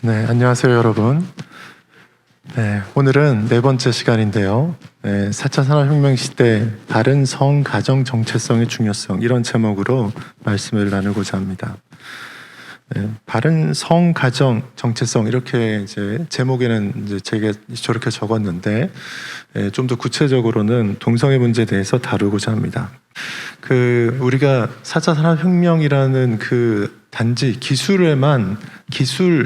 네, 안녕하세요, 여러분. 네, 오늘은 네 번째 시간인데요. 4차 산업혁명 시대 바른 성, 가정 정체성의 중요성, 이런 제목으로 말씀을 나누고자 합니다. 바른 성, 가정, 정체성, 이렇게 이제 제목에는 이제 제가 저렇게 적었는데, 좀 더 구체적으로는 동성애 문제에 대해서 다루고자 합니다. 우리가 4차 산업혁명이라는 단지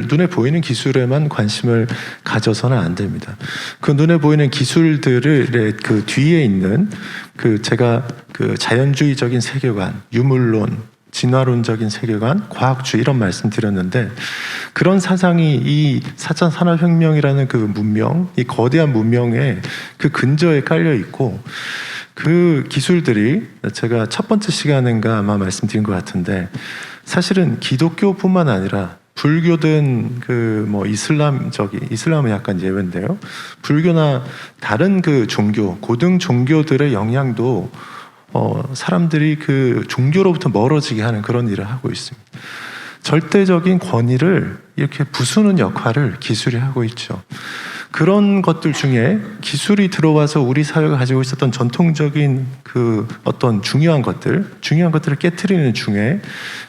눈에 보이는 기술에만 관심을 가져서는 안 됩니다. 눈에 보이는 기술들의 뒤에 있는 제가 자연주의적인 세계관, 유물론, 진화론적인 세계관, 과학주의, 이런 말씀 드렸는데, 그런 사상이 이 4차 산업혁명이라는 문명, 이 거대한 문명의 근저에 깔려 있고, 기술들이 제가 첫 번째 시간인가 아마 말씀드린 것 같은데, 사실은 기독교뿐만 아니라 불교든 이슬람은 약간 예외인데요. 불교나 다른 종교, 고등 종교들의 영향도 사람들이 종교로부터 멀어지게 하는 그런 일을 하고 있습니다. 절대적인 권위를 이렇게 부수는 역할을 기술이 하고 있죠. 그런 것들 중에 기술이 들어와서 우리 사회가 가지고 있었던 전통적인 어떤 중요한 것들을 깨트리는 중에,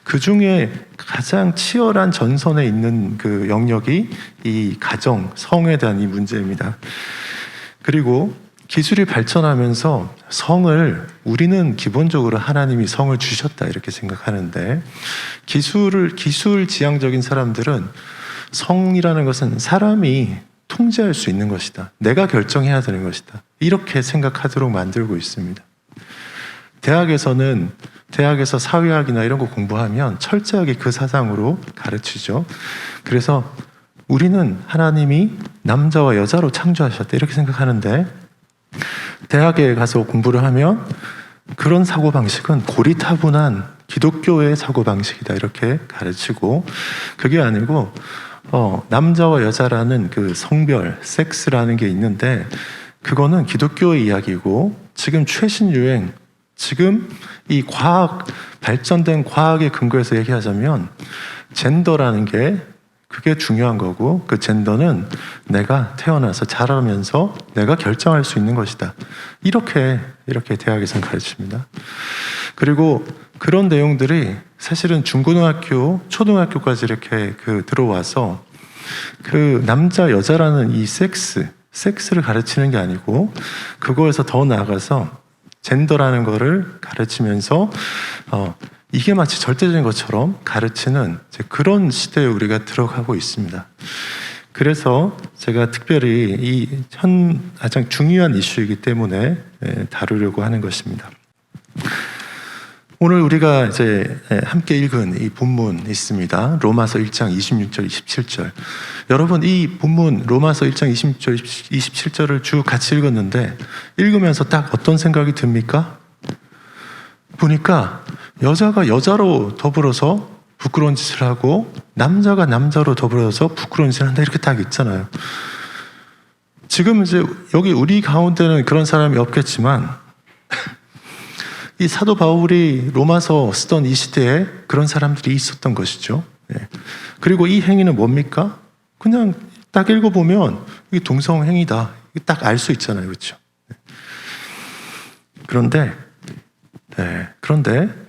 그 중에 가장 치열한 전선에 있는 영역이 이 가정, 성에 대한 이 문제입니다. 그리고 기술이 발전하면서 우리는 기본적으로 하나님이 성을 주셨다 이렇게 생각하는데, 기술 지향적인 사람들은 성이라는 것은 사람이 통제할 수 있는 것이다, 내가 결정해야 되는 것이다, 이렇게 생각하도록 만들고 있습니다. 대학에서 사회학이나 이런 거 공부하면 철저하게 그 사상으로 가르치죠. 그래서 우리는 하나님이 남자와 여자로 창조하셨다 이렇게 생각하는데, 대학에 가서 공부를 하면 그런 사고방식은 고리타분한 기독교의 사고방식이다 이렇게 가르치고, 그게 아니고 남자와 여자라는 성별, 섹스라는 게 있는데, 그거는 기독교의 이야기고, 지금 최신 유행, 지금 이 발전된 과학의 근거에서 얘기하자면 젠더라는 게 그게 중요한 거고, 그 젠더는 내가 태어나서 자라면서 내가 결정할 수 있는 것이다, 이렇게 대학에서는 가르칩니다. 그리고 그런 내용들이 사실은 중고등학교, 초등학교까지 이렇게 들어와서 남자, 여자라는 이 섹스를 가르치는 게 아니고, 그거에서 더 나아가서 젠더라는 거를 가르치면서 이게 마치 절대적인 것처럼 가르치는 그런 시대에 우리가 들어가고 있습니다. 그래서 제가 특별히 가장 중요한 이슈이기 때문에 다루려고 하는 것입니다. 오늘 우리가 함께 읽은 이 본문 있습니다. 로마서 1장 26절, 27절. 여러분, 이 본문 로마서 1장 26절, 27절을 쭉 같이 읽었는데, 읽으면서 딱 어떤 생각이 듭니까? 보니까 여자가 여자로 더불어서 부끄러운 짓을 하고, 남자가 남자로 더불어서 부끄러운 짓을 한다, 이렇게 딱 있잖아요. 지금 여기 우리 가운데는 그런 사람이 없겠지만, 이 사도 바울이 로마서 쓰던 이 시대에 그런 사람들이 있었던 것이죠. 그리고 이 행위는 뭡니까? 그냥 딱 읽어보면 이게 동성행위다, 딱 알 수 있잖아요, 그렇죠? 그런데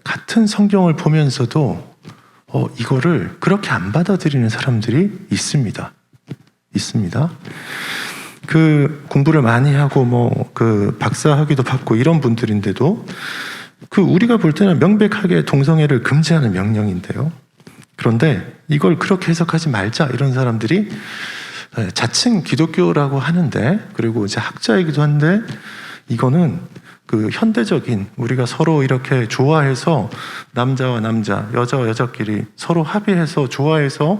같은 성경을 보면서도 이거를 그렇게 안 받아들이는 사람들이 있습니다. 공부를 많이 하고 박사학위도 받고 이런 분들인데도 우리가 볼 때는 명백하게 동성애를 금지하는 명령인데요. 그런데 이걸 그렇게 해석하지 말자, 이런 사람들이 자칭 기독교라고 하는데, 그리고 이제 학자이기도 한데, 이거는 현대적인, 우리가 서로 이렇게 좋아해서 남자와 남자, 여자와 여자끼리 서로 합의해서 좋아해서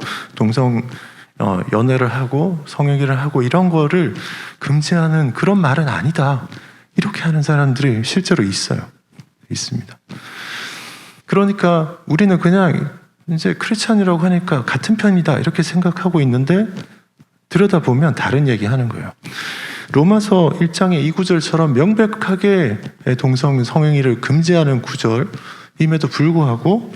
연애를 하고 성행위를 하고 이런 거를 금지하는 그런 말은 아니다, 이렇게 하는 사람들이 실제로 있습니다. 그러니까 우리는 그냥 이제 크리스찬이라고 하니까 같은 편이다 이렇게 생각하고 있는데, 들여다보면 다른 얘기 하는 거예요. 로마서 1장의 이 구절처럼 명백하게 동성 성행위를 금지하는 구절임에도 불구하고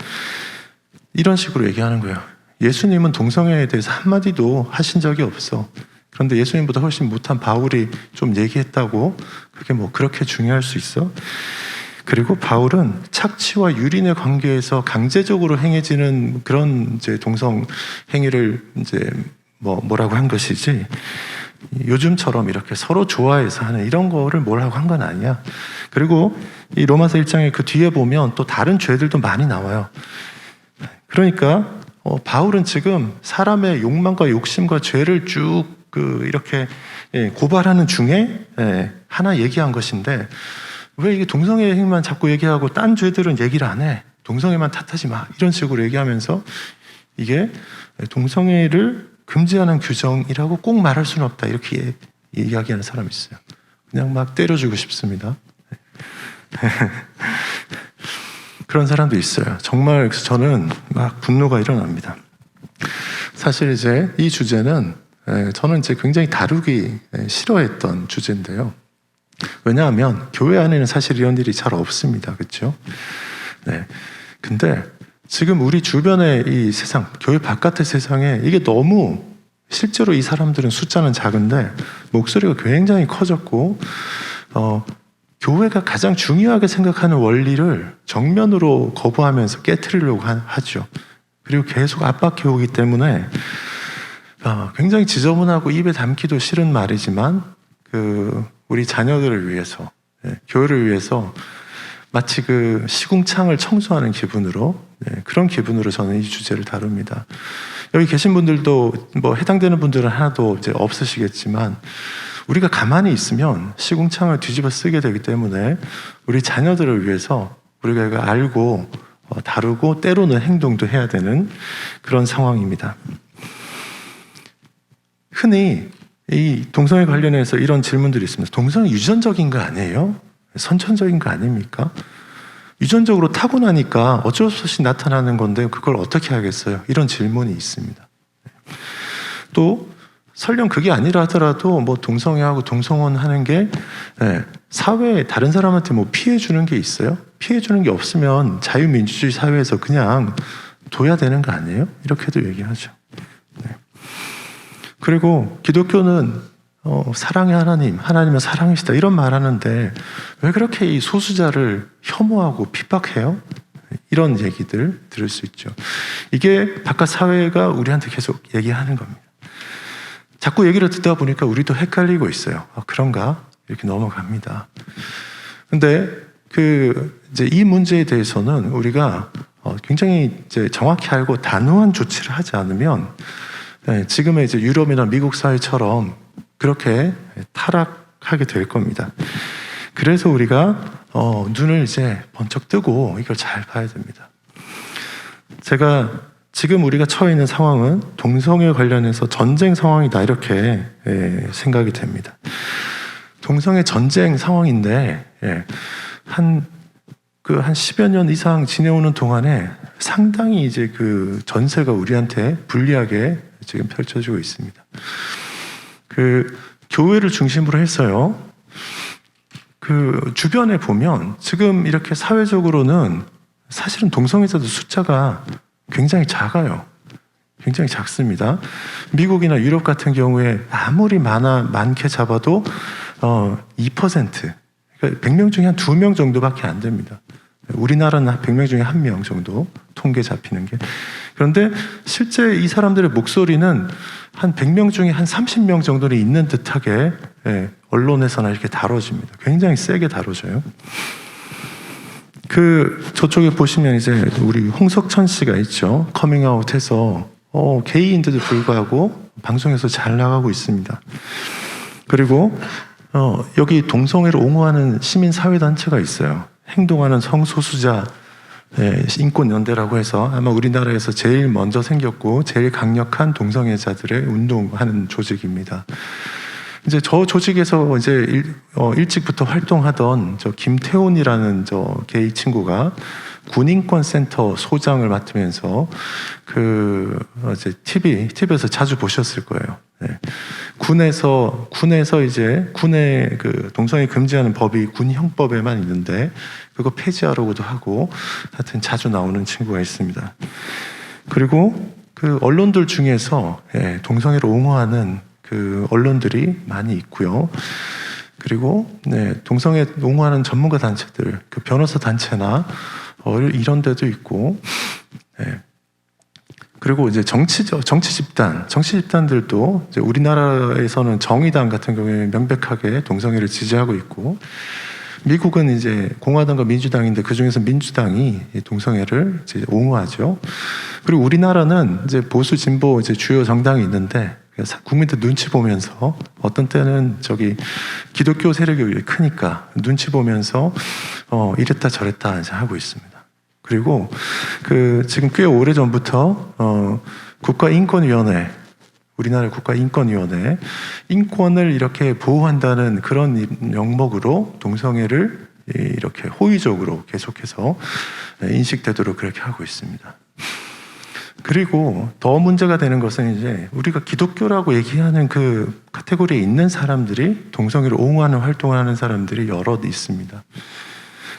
이런 식으로 얘기하는 거예요. 예수님은 동성애에 대해서 한마디도 하신 적이 없어. 그런데 예수님보다 훨씬 못한 바울이 좀 얘기했다고 그게 뭐 그렇게 중요할 수 있어? 그리고 바울은 착취와 유린의 관계에서 강제적으로 행해지는 그런 이제 동성 행위를 이제 뭐라고 한 것이지, 요즘처럼 이렇게 서로 좋아해서 하는 이런 거를 뭐라고 한 건 아니야. 그리고 이 로마서 1장에 그 뒤에 보면 또 다른 죄들도 많이 나와요. 그러니까 바울은 지금 사람의 욕망과 욕심과 죄를 쭉 이렇게 고발하는 중에 하나 얘기한 것인데, 왜 이게 동성애 행위만 자꾸 얘기하고 딴 죄들은 얘기를 안 해? 동성애만 탓하지 마. 이런 식으로 얘기하면서 이게 동성애를 금지하는 규정이라고 꼭 말할 수는 없다. 이렇게 이야기하는 사람이 있어요. 그냥 막 때려주고 싶습니다. 그런 사람도 있어요. 정말 저는 막 분노가 일어납니다. 사실 이제 이 주제는 저는 이제 굉장히 다루기 싫어했던 주제인데요. 왜냐하면 교회 안에는 사실 이런 일이 잘 없습니다. 그렇죠? 네. 근데 지금 우리 주변의 이 세상, 교회 바깥의 세상에 이게 너무, 실제로 이 사람들은 숫자는 작은데 목소리가 굉장히 커졌고, 교회가 가장 중요하게 생각하는 원리를 정면으로 거부하면서 깨트리려고 하죠. 그리고 계속 압박해 오기 때문에 굉장히 지저분하고 입에 담기도 싫은 말이지만 우리 자녀들을 위해서, 교회를 위해서 마치 그 시궁창을 청소하는 기분으로, 그런 기분으로 저는 이 주제를 다룹니다. 여기 계신 분들도 뭐 해당되는 분들은 하나도 이제 없으시겠지만, 우리가 가만히 있으면 시궁창을 뒤집어 쓰게 되기 때문에 우리 자녀들을 위해서 우리가 이거 알고 다루고 때로는 행동도 해야 되는 그런 상황입니다. 흔히 이 동성애 관련해서 이런 질문들이 있습니다. 동성애 유전적인 거 아니에요? 선천적인 거 아닙니까? 유전적으로 타고나니까 어쩔 수 없이 나타나는 건데 그걸 어떻게 하겠어요? 이런 질문이 있습니다. 또 설령 그게 아니라 하더라도 뭐 동성애하고 동성혼 하는 게 사회에 다른 사람한테 뭐 피해 주는 게 있어요? 피해 주는 게 없으면 자유민주주의 사회에서 그냥 둬야 되는 거 아니에요? 이렇게도 얘기하죠. 그리고 기독교는 사랑의 하나님은 사랑이시다 이런 말하는데 왜 그렇게 이 소수자를 혐오하고 핍박해요? 이런 얘기들 들을 수 있죠. 이게 바깥 사회가 우리한테 계속 얘기하는 겁니다. 자꾸 얘기를 듣다 보니까 우리도 헷갈리고 있어요. 그런가? 이렇게 넘어갑니다. 근데 이제 이 문제에 대해서는 우리가 굉장히 이제 정확히 알고 단호한 조치를 하지 않으면 지금의 이제 유럽이나 미국 사회처럼 그렇게 타락하게 될 겁니다. 그래서 우리가 눈을 이제 번쩍 뜨고 이걸 잘 봐야 됩니다. 제가 지금 우리가 처해 있는 상황은 동성애 관련해서 전쟁 상황이다 이렇게 생각이 됩니다. 동성애 전쟁 상황인데 한 10여 년 이상 지내오는 동안에 상당히 이제 그 전세가 우리한테 불리하게 지금 펼쳐지고 있습니다. 교회를 중심으로 해서요. 주변에 보면 지금 이렇게 사회적으로는 사실은 동성애자들 숫자가 굉장히 작아요. 굉장히 작습니다. 미국이나 유럽 같은 경우에 아무리 많게 잡아도 2%, 그러니까 100명 중에 한 2명 정도밖에 안 됩니다. 우리나라는 100명 중에 1명 정도 통계 잡히는 게. 그런데 실제 이 사람들의 목소리는 한 100명 중에 한 30명 정도는 있는 듯하게 언론에서나 이렇게 다뤄집니다. 굉장히 세게 다뤄져요. 저쪽에 보시면 이제 우리 홍석천 씨가 있죠. 커밍아웃해서 게이인데도 불구하고 방송에서 잘 나가고 있습니다. 그리고 여기 동성애를 옹호하는 시민사회단체가 있어요. 행동하는 성소수자 인권연대라고 해서 아마 우리나라에서 제일 먼저 생겼고 제일 강력한 동성애자들의 운동하는 조직입니다. 이제 저 조직에서 이제 일찍부터 활동하던 김태훈이라는 게이 친구가 군인권센터 소장을 맡으면서 이제 TV에서 자주 보셨을 거예요. 군에서 이제 군의 동성애 금지하는 법이 군형법에만 있는데 그거 폐지하려고도 하고 하여튼 자주 나오는 친구가 있습니다. 그리고 그 언론들 중에서 동성애를 옹호하는 그 언론들이 많이 있고요. 그리고 동성애 옹호하는 전문가 단체들, 그 변호사 단체나 이런 데도 있고, 그리고 이제 정치 집단들도 이제 우리나라에서는 정의당 같은 경우에 명백하게 동성애를 지지하고 있고, 미국은 이제 공화당과 민주당인데 그 중에서 민주당이 동성애를 이제 옹호하죠. 그리고 우리나라는 이제 보수 진보 이제 주요 정당이 있는데 국민들 눈치 보면서 어떤 때는 기독교 세력이 크니까 눈치 보면서 이랬다 저랬다 이제 하고 있습니다. 그리고 지금 꽤 오래 전부터 국가인권위원회, 우리나라 국가인권위원회, 인권을 이렇게 보호한다는 그런 명목으로 동성애를 이렇게 호의적으로 계속해서 인식되도록 그렇게 하고 있습니다. 그리고 더 문제가 되는 것은 이제 우리가 기독교라고 얘기하는 그 카테고리에 있는 사람들이 동성애를 옹호하는 활동을 하는 사람들이 여럿 있습니다.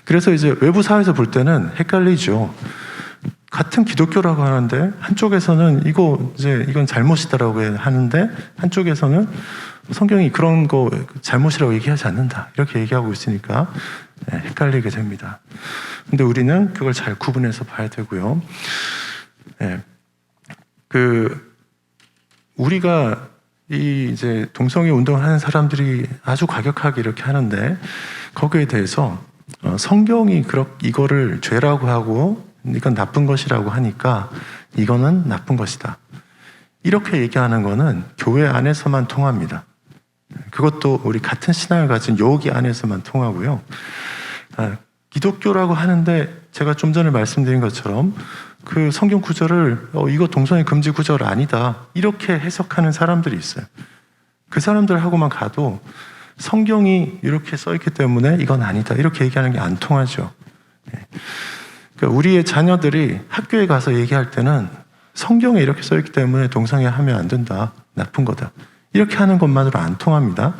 그래서 이제 외부 사회에서 볼 때는 헷갈리죠. 같은 기독교라고 하는데 한쪽에서는 이건 잘못이다라고 하는데 한쪽에서는 성경이 그런 거 잘못이라고 얘기하지 않는다 이렇게 얘기하고 있으니까 헷갈리게 됩니다. 근데 우리는 그걸 잘 구분해서 봐야 되고요. 우리가 이제 동성애 운동을 하는 사람들이 아주 과격하게 이렇게 하는데 거기에 대해서 성경이 이거를 죄라고 하고 이건 나쁜 것이라고 하니까 이거는 나쁜 것이다. 이렇게 얘기하는 거는 교회 안에서만 통합니다. 그것도 우리 같은 신앙을 가진 여기 안에서만 통하고요. 기독교라고 하는데 제가 좀 전에 말씀드린 것처럼 그 성경 구절을 이거 동성애 금지 구절 아니다 이렇게 해석하는 사람들이 있어요. 그 사람들하고만 가도 성경이 이렇게 써있기 때문에 이건 아니다 이렇게 얘기하는 게 안 통하죠. 그러니까 우리의 자녀들이 학교에 가서 얘기할 때는 성경에 이렇게 써있기 때문에 동성애 하면 안 된다, 나쁜 거다 이렇게 하는 것만으로 안 통합니다.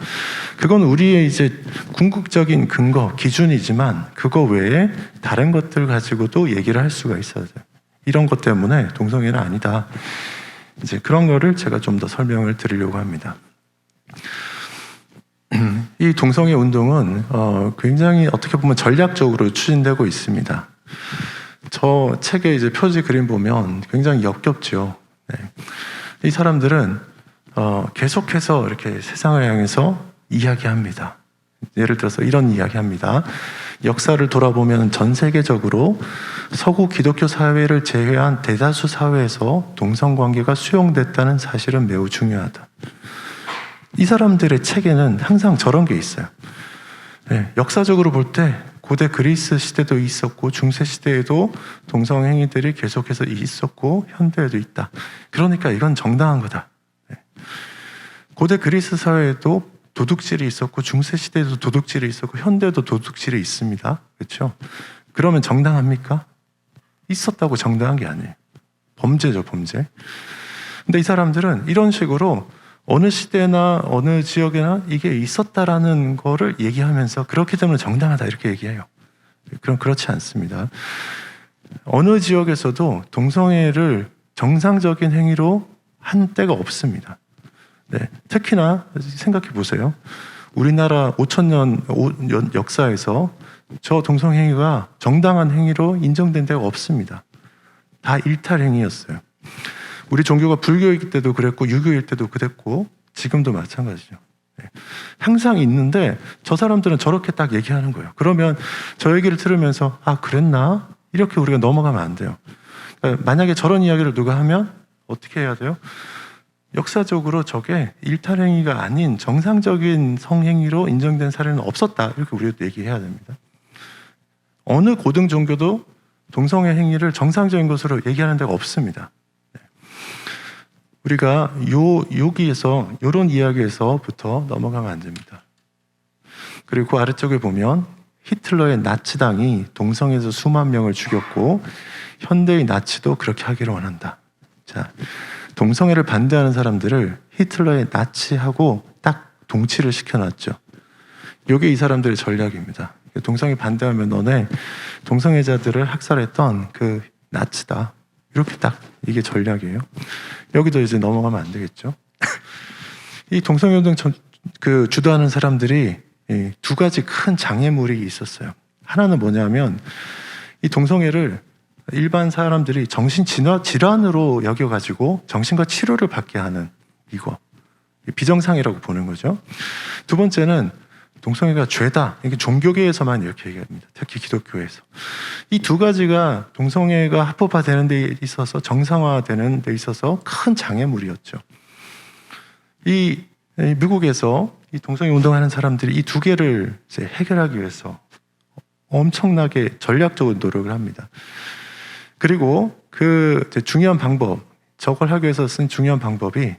그건 우리의 이제 궁극적인 근거, 기준이지만 그거 외에 다른 것들 가지고도 얘기를 할 수가 있어야 돼요. 이런 것 때문에 동성애는 아니다. 이제 그런 거를 제가 좀 더 설명을 드리려고 합니다. 이 동성애 운동은 굉장히 어떻게 보면 전략적으로 추진되고 있습니다. 저 책에 이제 표지 그림 보면 굉장히 역겹죠. 이 사람들은 계속해서 이렇게 세상을 향해서 이야기합니다. 예를 들어서 이런 이야기합니다. 역사를 돌아보면 전 세계적으로 서구 기독교 사회를 제외한 대다수 사회에서 동성관계가 수용됐다는 사실은 매우 중요하다. 이 사람들의 책에는 항상 저런 게 있어요. 역사적으로 볼 때 고대 그리스 시대도 있었고 중세 시대에도 동성행위들이 계속해서 있었고 현대에도 있다. 그러니까 이건 정당한 거다. 고대 그리스 사회에도 도둑질이 있었고 중세 시대에도 도둑질이 있었고 현대에도 도둑질이 있습니다. 그렇죠? 그러면 정당합니까? 있었다고 정당한 게 아니에요. 범죄죠, 범죄. 근데 이 사람들은 이런 식으로 어느 시대나 어느 지역에나 이게 있었다라는 거를 얘기하면서 그렇기 때문에 정당하다 이렇게 얘기해요. 그럼 그렇지 않습니다. 어느 지역에서도 동성애를 정상적인 행위로 한 때가 없습니다. 특히나 생각해 보세요. 우리나라 5,000년 역사에서 저 동성행위가 정당한 행위로 인정된 데가 없습니다. 다 일탈행위였어요. 우리 종교가 불교일 때도 그랬고 유교일 때도 그랬고 지금도 마찬가지죠. 항상 있는데 저 사람들은 저렇게 딱 얘기하는 거예요. 그러면 저 얘기를 들으면서 아 그랬나? 이렇게 우리가 넘어가면 안 돼요. 그러니까 만약에 저런 이야기를 누가 하면 어떻게 해야 돼요? 역사적으로 저게 일탈행위가 아닌 정상적인 성행위로 인정된 사례는 없었다. 이렇게 우리가 얘기해야 됩니다. 어느 고등 종교도 동성애 행위를 정상적인 것으로 얘기하는 데가 없습니다. 우리가 여기에서 이런 이야기에서부터 넘어가면 안 됩니다. 그리고 그 아래쪽에 보면 히틀러의 나치당이 동성애에서 수만 명을 죽였고 현대의 나치도 그렇게 하기를 원한다. 자, 동성애를 반대하는 사람들을 히틀러의 나치하고 딱 동치를 시켜놨죠. 이게 이 사람들의 전략입니다. 동성애 반대하면 너네 동성애자들을 학살했던 그 나치다. 이렇게 딱 이게 전략이에요. 여기도 이제 넘어가면 안 되겠죠. 이 동성애운동 주도하는 사람들이 이 두 가지 큰 장애물이 있었어요. 하나는 뭐냐면 이 동성애를 일반 사람들이 질환으로 여겨가지고 정신과 치료를 받게 하는 이거 비정상이라고 보는 거죠. 두 번째는 동성애가 죄다. 이게 종교계에서만 이렇게 얘기합니다. 특히 기독교에서. 이 두 가지가 동성애가 합법화되는 데 있어서 정상화되는 데 있어서 큰 장애물이었죠. 이 미국에서 이 동성애 운동하는 사람들이 이 두 개를 이제 해결하기 위해서 엄청나게 전략적으로 노력을 합니다. 그리고 그 중요한 방법, 저걸 하기 위해서 쓴 중요한 방법이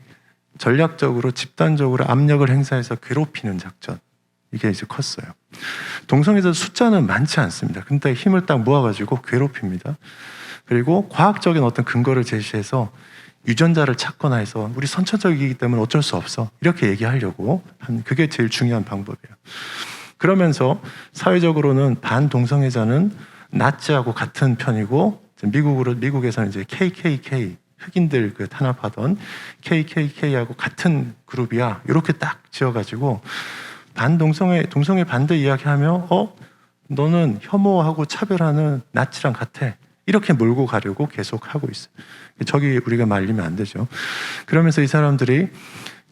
전략적으로 집단적으로 압력을 행사해서 괴롭히는 작전. 이게 이제 컸어요. 동성애자 숫자는 많지 않습니다. 근데 힘을 딱 모아가지고 괴롭힙니다. 그리고 과학적인 어떤 근거를 제시해서 유전자를 찾거나 해서 우리 선천적이기 때문에 어쩔 수 없어. 이렇게 얘기하려고 한 그게 제일 중요한 방법이에요. 그러면서 사회적으로는 반동성애자는 나치하고 같은 편이고 미국에서는 이제 KKK 흑인들 그 탄압하던 KKK하고 같은 그룹이야. 이렇게 딱 지어가지고 동성애 반대 이야기하면 너는 혐오하고 차별하는 나치랑 같아. 이렇게 몰고 가려고 계속 하고 있어요. 저기 우리가 말리면 안 되죠. 그러면서 이 사람들이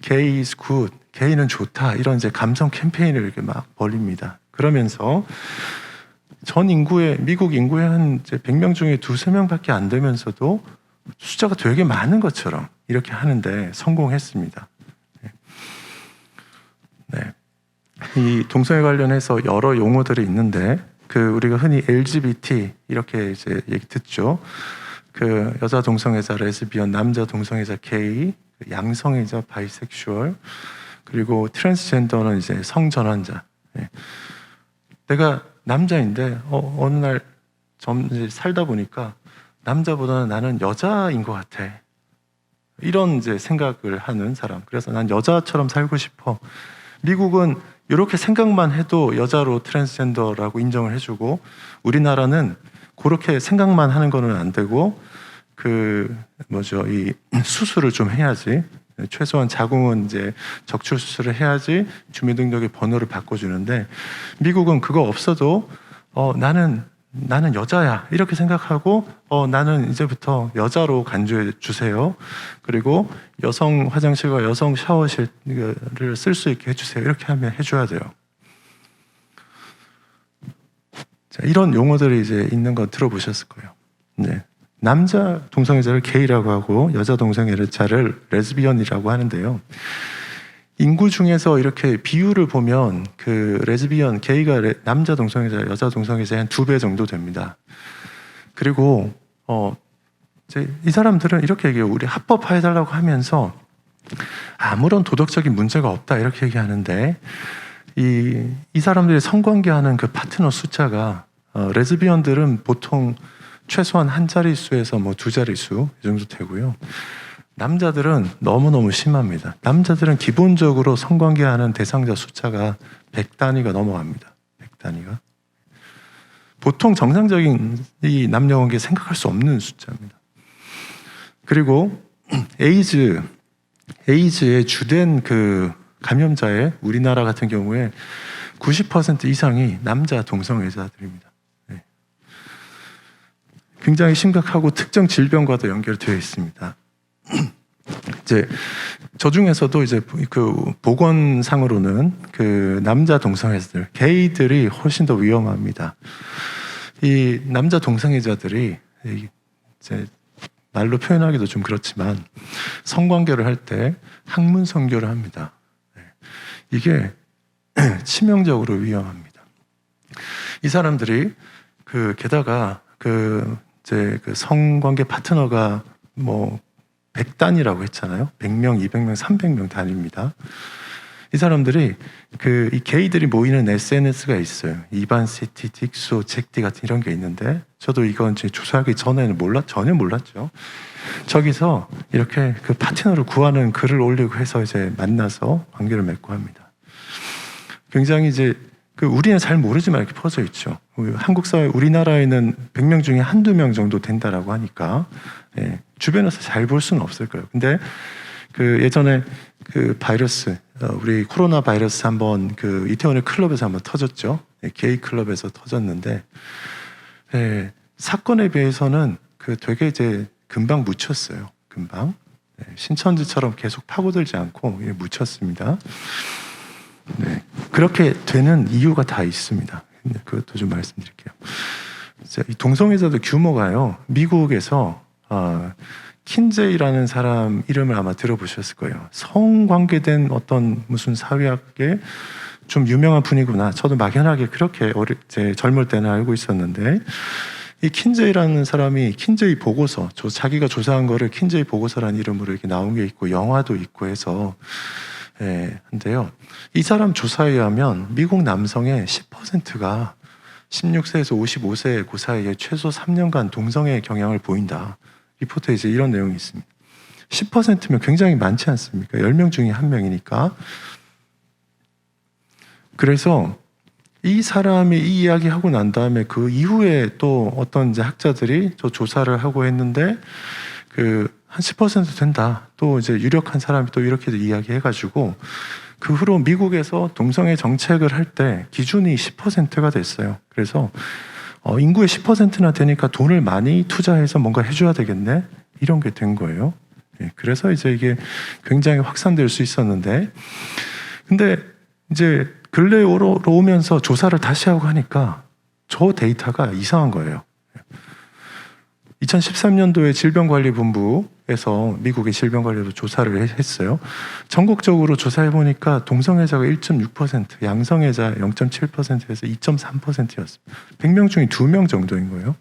gay is good, 게이는 좋다. 이런 이제 감성 캠페인을 이렇게 막 벌립니다. 그러면서 미국 인구의 한 이제 100명 중에 2~3명밖에 안 되면서도 숫자가 되게 많은 것처럼 이렇게 하는데 성공했습니다. 네. 이 동성애 관련해서 여러 용어들이 있는데 우리가 흔히 LGBT 이렇게 이제 얘기 듣죠. 여자 동성애자 레즈비언, 남자 동성애자 게이, 양성애자 바이섹슈얼, 그리고 트랜스젠더는 이제 성전환자. 네. 내가 남자인데 어느 날 살다 보니까 남자보다는 나는 여자인 것 같아. 이런 이제 생각을 하는 사람. 그래서 난 여자처럼 살고 싶어. 미국은 이렇게 생각만 해도 여자로 트랜스젠더라고 인정을 해주고, 우리나라는 그렇게 생각만 하는 거는 안 되고 이 수술을 좀 해야지. 최소한 자궁은 이제 적출 수술을 해야지 주민등록의 번호를 바꿔주는데, 미국은 그거 없어도 나는 여자야 이렇게 생각하고 나는 이제부터 여자로 간주해 주세요. 그리고 여성 화장실과 여성 샤워실을 쓸 수 있게 해주세요. 이렇게 하면 해줘야 돼요. 자, 이런 용어들이 이제 있는 거 들어보셨을 거예요. 네. 남자 동성애자를 게이라고 하고 여자 동성애자를 레즈비언이라고 하는데요. 인구 중에서 이렇게 비율을 보면 레즈비언, 게이가 남자 동성애자, 여자 동성애자의 한 2배 정도 됩니다. 그리고 이 사람들은 이렇게 얘기해요. 우리 합법화해달라고 하면서 아무런 도덕적인 문제가 없다 이렇게 얘기하는데, 이 사람들이 성관계하는 그 파트너 숫자가 레즈비언들은 보통 최소한 한 자릿수에서 2자릿수 이 정도 되고요. 남자들은 너무너무 심합니다. 남자들은 기본적으로 성관계하는 대상자 숫자가 100단위가 넘어갑니다. 100단위가. 보통 정상적인 이 남녀관계 생각할 수 없는 숫자입니다. 그리고 에이즈의 주된 감염자의 우리나라 같은 경우에 90% 이상이 남자 동성애자들입니다. 네. 굉장히 심각하고 특정 질병과도 연결되어 있습니다. 이제 저 중에서도 이제 보건상으로는 남자 동성애자들, 게이들이 훨씬 더 위험합니다. 이 남자 동성애자들이 이제 말로 표현하기도 좀 그렇지만 성관계를 할 때 항문 성교를 합니다. 이게 치명적으로 위험합니다. 이 사람들이 게다가 성관계 파트너가 100단이라고 했잖아요. 100명, 200명, 300명 단위입니다. 이 사람들이 이 게이들이 모이는 SNS가 있어요. 이반시티, 딕소, 잭디 같은 이런 게 있는데, 저도 이건 조사하기 전에는 전혀 몰랐죠. 저기서 이렇게 파트너를 구하는 글을 올리고 해서 이제 만나서 관계를 맺고 합니다. 굉장히 이제 그 우리는 잘 모르지만 이렇게 퍼져 있죠. 한국 사회, 우리나라에는 100명 중에 한두 명 정도 된다라고 하니까 예, 주변에서 잘 볼 수는 없을 거예요. 근데 그 예전에 그 바이러스, 우리 코로나 바이러스 한번 그 이태원의 클럽에서 한번 터졌죠. 예, 게이 클럽에서 터졌는데 예, 사건에 비해서는 그 되게 이제 금방 묻혔어요. 금방 예, 신천지처럼 계속 파고들지 않고 예, 묻혔습니다. 네, 그렇게 되는 이유가 다 있습니다. 그것도 좀 말씀드릴게요. 이 동성애자들 규모가요, 미국에서 킨제이라는 사람 이름을 아마 들어보셨을 거예요. 성관계된 어떤 무슨 사회학계 좀 유명한 분이구나. 저도 막연하게 그렇게 제 젊을 때는 알고 있었는데, 이 킨제이라는 사람이 킨제이 보고서, 자기가 조사한 거를 킨제이 보고서라는 이름으로 이렇게 나온 게 있고 영화도 있고 해서 예, 한데요. 이 사람 조사에 의하면 미국 남성의 10%가 16세에서 55세 그 사이에 최소 3년간 동성애 경향을 보인다. 리포트에 이제 이런 내용이 있습니다. 10%면 굉장히 많지 않습니까? 10명 중에 1명이니까. 그래서 이 사람이 이 이야기 하고 난 다음에 그 이후에 또 어떤 이제 학자들이 저 조사를 하고 했는데 한 10% 된다. 또 이제 유력한 사람이 또 이렇게 이야기해가지고 그 후로 미국에서 동성애 정책을 할 때 기준이 10%가 됐어요. 그래서 인구의 10%나 되니까 돈을 많이 투자해서 뭔가 해줘야 되겠네. 이런 게 된 거예요. 예, 그래서 이제 이게 굉장히 확산될 수 있었는데, 근데 이제 근래에 오면서 조사를 다시 하고 하니까 저 데이터가 이상한 거예요. 2013년도에 질병관리본부에서 미국의 질병관리부 조사를 했어요. 전국적으로 조사해 보니까 동성애자가 1.6%, 양성애자 0.7%에서 2.3%였습니다. 100명 중에 2명 정도인 거예요.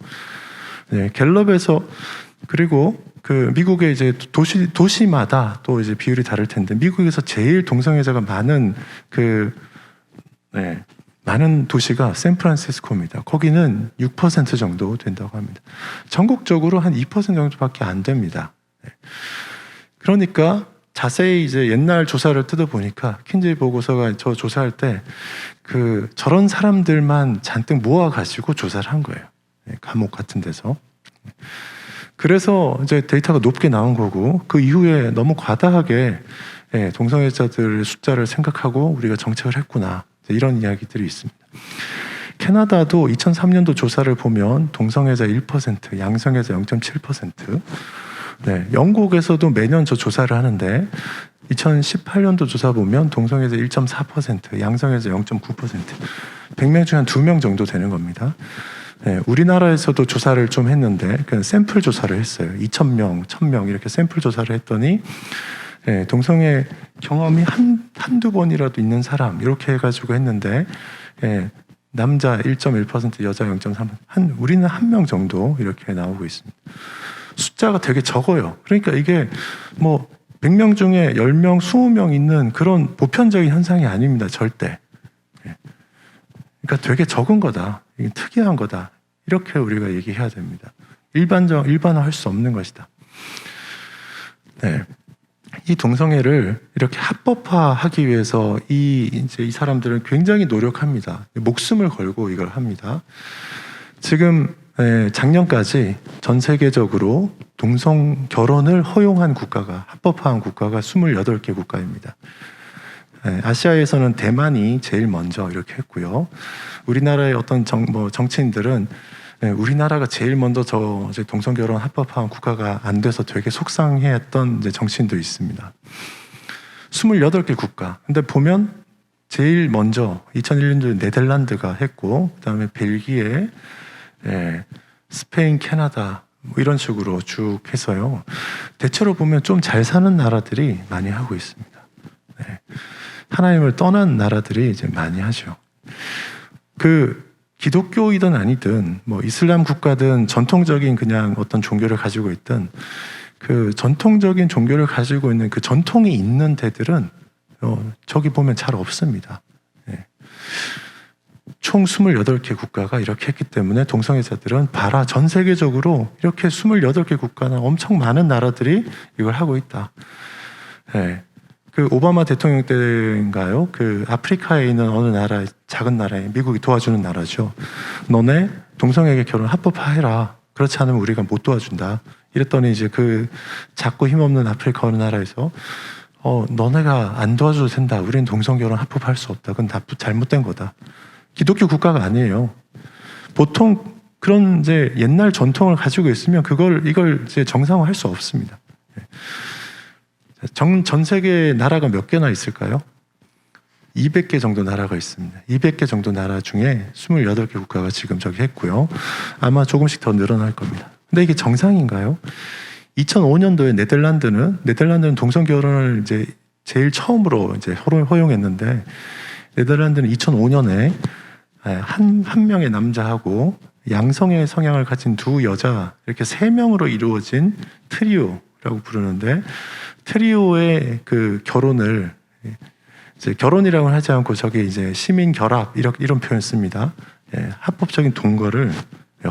네, 갤럽에서, 그리고 그 미국의 이제 도시마다 또 이제 비율이 다를 텐데, 미국에서 제일 동성애자가 많은 많은 도시가 샌프란시스코입니다. 거기는 6% 정도 된다고 합니다. 전국적으로 한 2% 정도밖에 안 됩니다. 그러니까 자세히 이제 옛날 조사를 뜯어보니까 킨제이 보고서가 저 조사할 때 저런 사람들만 잔뜩 모아가지고 조사를 한 거예요. 감옥 같은 데서. 그래서 이제 데이터가 높게 나온 거고, 그 이후에 너무 과다하게 동성애자들 숫자를 생각하고 우리가 정책을 했구나. 이런 이야기들이 있습니다. 캐나다도 2003년도 조사를 보면 동성애자 1%, 양성애자 0.7%. 네, 영국에서도 매년 저 조사를 하는데 2018년도 조사 보면 동성애자 1.4%, 양성애자 0.9%. 100명 중에 한 2명 정도 되는 겁니다. 네, 우리나라에서도 조사를 좀 했는데 샘플 조사를 했어요. 2,000명, 1,000명 이렇게 샘플 조사를 했더니 동성애 경험이 한두 번이라도 있는 사람 이렇게 해가지고 했는데 남자 1.1%, 여자 0.3%, 우리는 1명 정도 이렇게 나오고 있습니다. 숫자가 되게 적어요. 그러니까 이게 뭐 100명 중에 10명, 20명 있는 그런 보편적인 현상이 아닙니다. 절대. 그러니까 되게 적은 거다. 이게 특이한 거다. 이렇게 우리가 얘기해야 됩니다. 일반화할 수 없는 것이다. 네. 이 동성애를 이렇게 합법화하기 위해서 이 사람들은 굉장히 노력합니다. 목숨을 걸고 이걸 합니다. 지금 작년까지 전 세계적으로 동성 결혼을 허용한 국가가, 합법화한 국가가 28개 국가입니다. 아시아에서는 대만이 제일 먼저 이렇게 했고요. 우리나라의 어떤 정치인들은 우리나라가 제일 먼저 동성 결혼 합법화한 국가가 안 돼서 되게 속상해했던 정치인도 있습니다. 28개 국가. 근데 보면 제일 먼저 2001년도에 네덜란드가 했고, 그다음에 벨기에, 스페인, 캐나다 뭐 이런 식으로 쭉 해서요. 대체로 보면 좀 잘 사는 나라들이 많이 하고 있습니다. 하나님을 떠난 나라들이 이제 많이 하죠. 기독교이든 아니든 뭐 이슬람 국가든 전통적인 그냥 어떤 종교를 가지고 있든 전통적인 종교를 가지고 있는 전통이 있는 데들은 저기 보면 잘 없습니다. 총 28개 국가가 이렇게 했기 때문에 동성애자들은 전 세계적으로 이렇게 28개 국가나 엄청 많은 나라들이 이걸 하고 있다. 그 오바마 대통령 때인가요? 그 아프리카에 있는 어느 나라, 작은 나라에 미국이 도와주는 나라죠. 너네 동성애계 결혼 합법화해라. 그렇지 않으면 우리가 못 도와준다. 이랬더니 이제 그 작고 힘없는 아프리카 어느 나라에서 너네가 안 도와줘도 된다. 우리는 동성 결혼 합법화할 수 없다. 그건 잘못된 거다. 기독교 국가가 아니에요. 보통 그런 이제 옛날 전통을 가지고 있으면 이걸 이제 정상화할 수 없습니다. 전 세계 나라가 몇 개나 있을까요? 200개 정도 나라가 있습니다. 200개 정도 나라 중에 28개 국가가 지금 저기 했고요. 아마 조금씩 더 늘어날 겁니다. 근데 이게 정상인가요? 2005년도에 네덜란드는 동성 결혼을 이제 제일 처음으로 이제 허용했는데, 네덜란드는 2005년에 한 명의 남자하고 양성의 성향을 가진 두 여자, 이렇게 3명으로 이루어진 트리오라고 부르는데, 트리오의 그 결혼을 이제 결혼이라고는 하지 않고 저게 이제 시민 결합 이런 표현 씁니다. 합법적인 동거를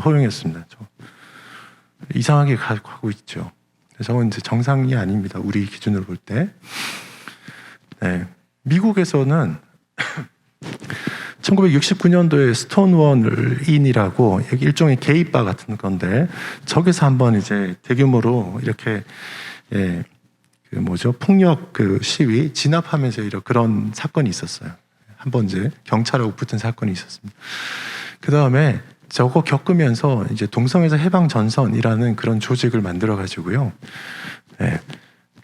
허용했습니다. 이상하게 가고 있죠. 저건 이제 정상이 아닙니다. 우리 기준으로 볼 때. 미국에서는 1969년도에 스톤월 인이라고 일종의 게이바 같은 건데, 저기서 한번 이제 대규모로 이렇게 폭력 시위 진압하면서 그런 사건이 있었어요. 한번 이제 경찰하고 붙은 사건이 있었습니다. 그 다음에 저거 겪으면서 이제 동성애자 해방 전선이라는 그런 조직을 만들어 가지고요.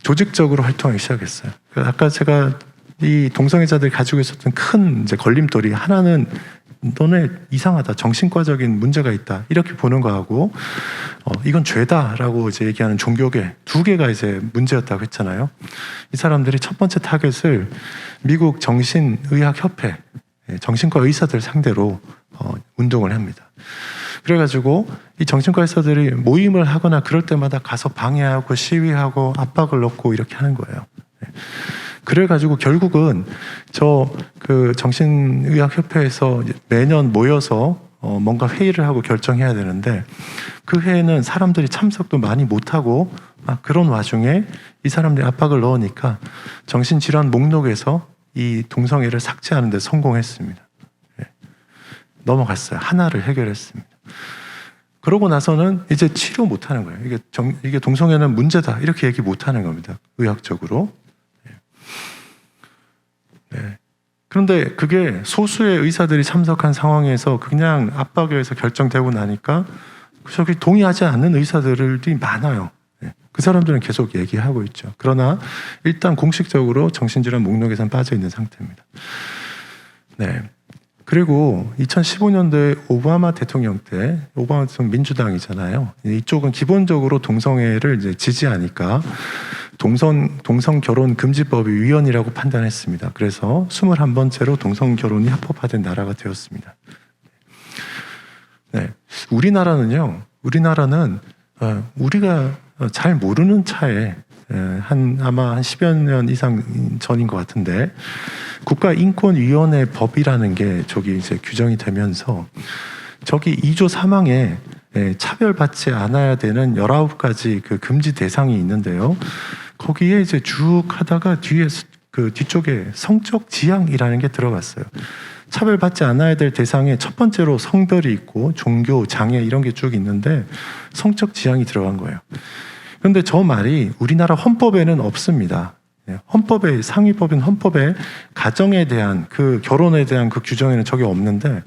조직적으로 활동하기 시작했어요. 아까 제가 이 동성애자들이 가지고 있었던 큰 이제 걸림돌이 하나는 너네 이상하다, 정신과적인 문제가 있다 이렇게 보는 거하고 이건 죄다라고 이제 얘기하는 종교계 2개가 이제 문제였다고 했잖아요. 이 사람들이 첫 번째 타겟을 미국 정신의학협회, 정신과 의사들 상대로 운동을 합니다. 그래가지고 이 정신과 의사들이 모임을 하거나 그럴 때마다 가서 방해하고 시위하고 압박을 넣고 이렇게 하는 거예요. 그래가지고 결국은 그 정신의학협회에서 매년 모여서 뭔가 회의를 하고 결정해야 되는데, 그 회에는 사람들이 참석도 많이 못하고 그런 와중에 이 사람들이 압박을 넣으니까 정신질환 목록에서 이 동성애를 삭제하는 데 성공했습니다. 넘어갔어요. 하나를 해결했습니다. 그러고 나서는 이제 치료 못하는 거예요. 이게 동성애는 문제다 이렇게 얘기 못하는 겁니다. 의학적으로. 그런데 그게 소수의 의사들이 참석한 상황에서 그냥 압박에 의해서 결정되고 나니까 저기 동의하지 않는 의사들이 많아요. 그 사람들은 계속 얘기하고 있죠. 그러나 일단 공식적으로 정신질환 목록에선 빠져 있는 상태입니다. 그리고 2015년도에 오바마 대통령 때, 오바마 대통령 민주당이잖아요. 이쪽은 기본적으로 동성애를 이제 지지하니까 동성 결혼 금지법이 위헌이라고 판단했습니다. 그래서 21번째로 동성 결혼이 합법화된 나라가 되었습니다. 우리나라는 우리가 잘 모르는 차에 아마 한 10여 년 이상 전인 것 같은데, 국가인권위원회 법이라는 게 이제 규정이 되면서 저기 2조 3항에 차별받지 않아야 되는 19가지 그 금지 대상이 있는데요. 거기에 이제 쭉 하다가 뒤쪽에 성적 지향이라는 게 들어갔어요. 차별받지 않아야 될 대상에 첫 번째로 성별이 있고 종교, 장애 이런 게 쭉 있는데 성적 지향이 들어간 거예요. 그런데 저 말이 우리나라 헌법에는 없습니다. 헌법의 상위법인 헌법에 가정에 대한 그 결혼에 대한 그 규정에는 저게 없는데,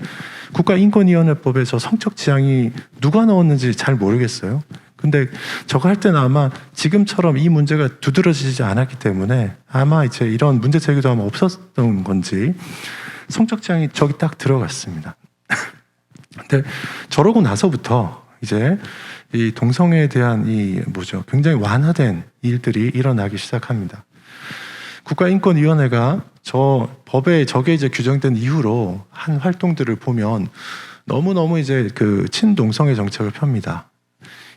국가인권위원회법에서 성적 지향이 누가 넣었는지 잘 모르겠어요. 근데 저거 할 때는 아마 지금처럼 이 문제가 두드러지지 않았기 때문에 아마 이제 이런 문제 제기도 아마 없었던 건지 성적 지향이 저기 딱 들어갔습니다. 근데 저러고 나서부터 이제 이 동성애에 대한 굉장히 완화된 일들이 일어나기 시작합니다. 국가인권위원회가 저 법에 저게 이제 규정된 이후로 한 활동들을 보면 너무너무 이제 그 친동성애 정책을 펴니다.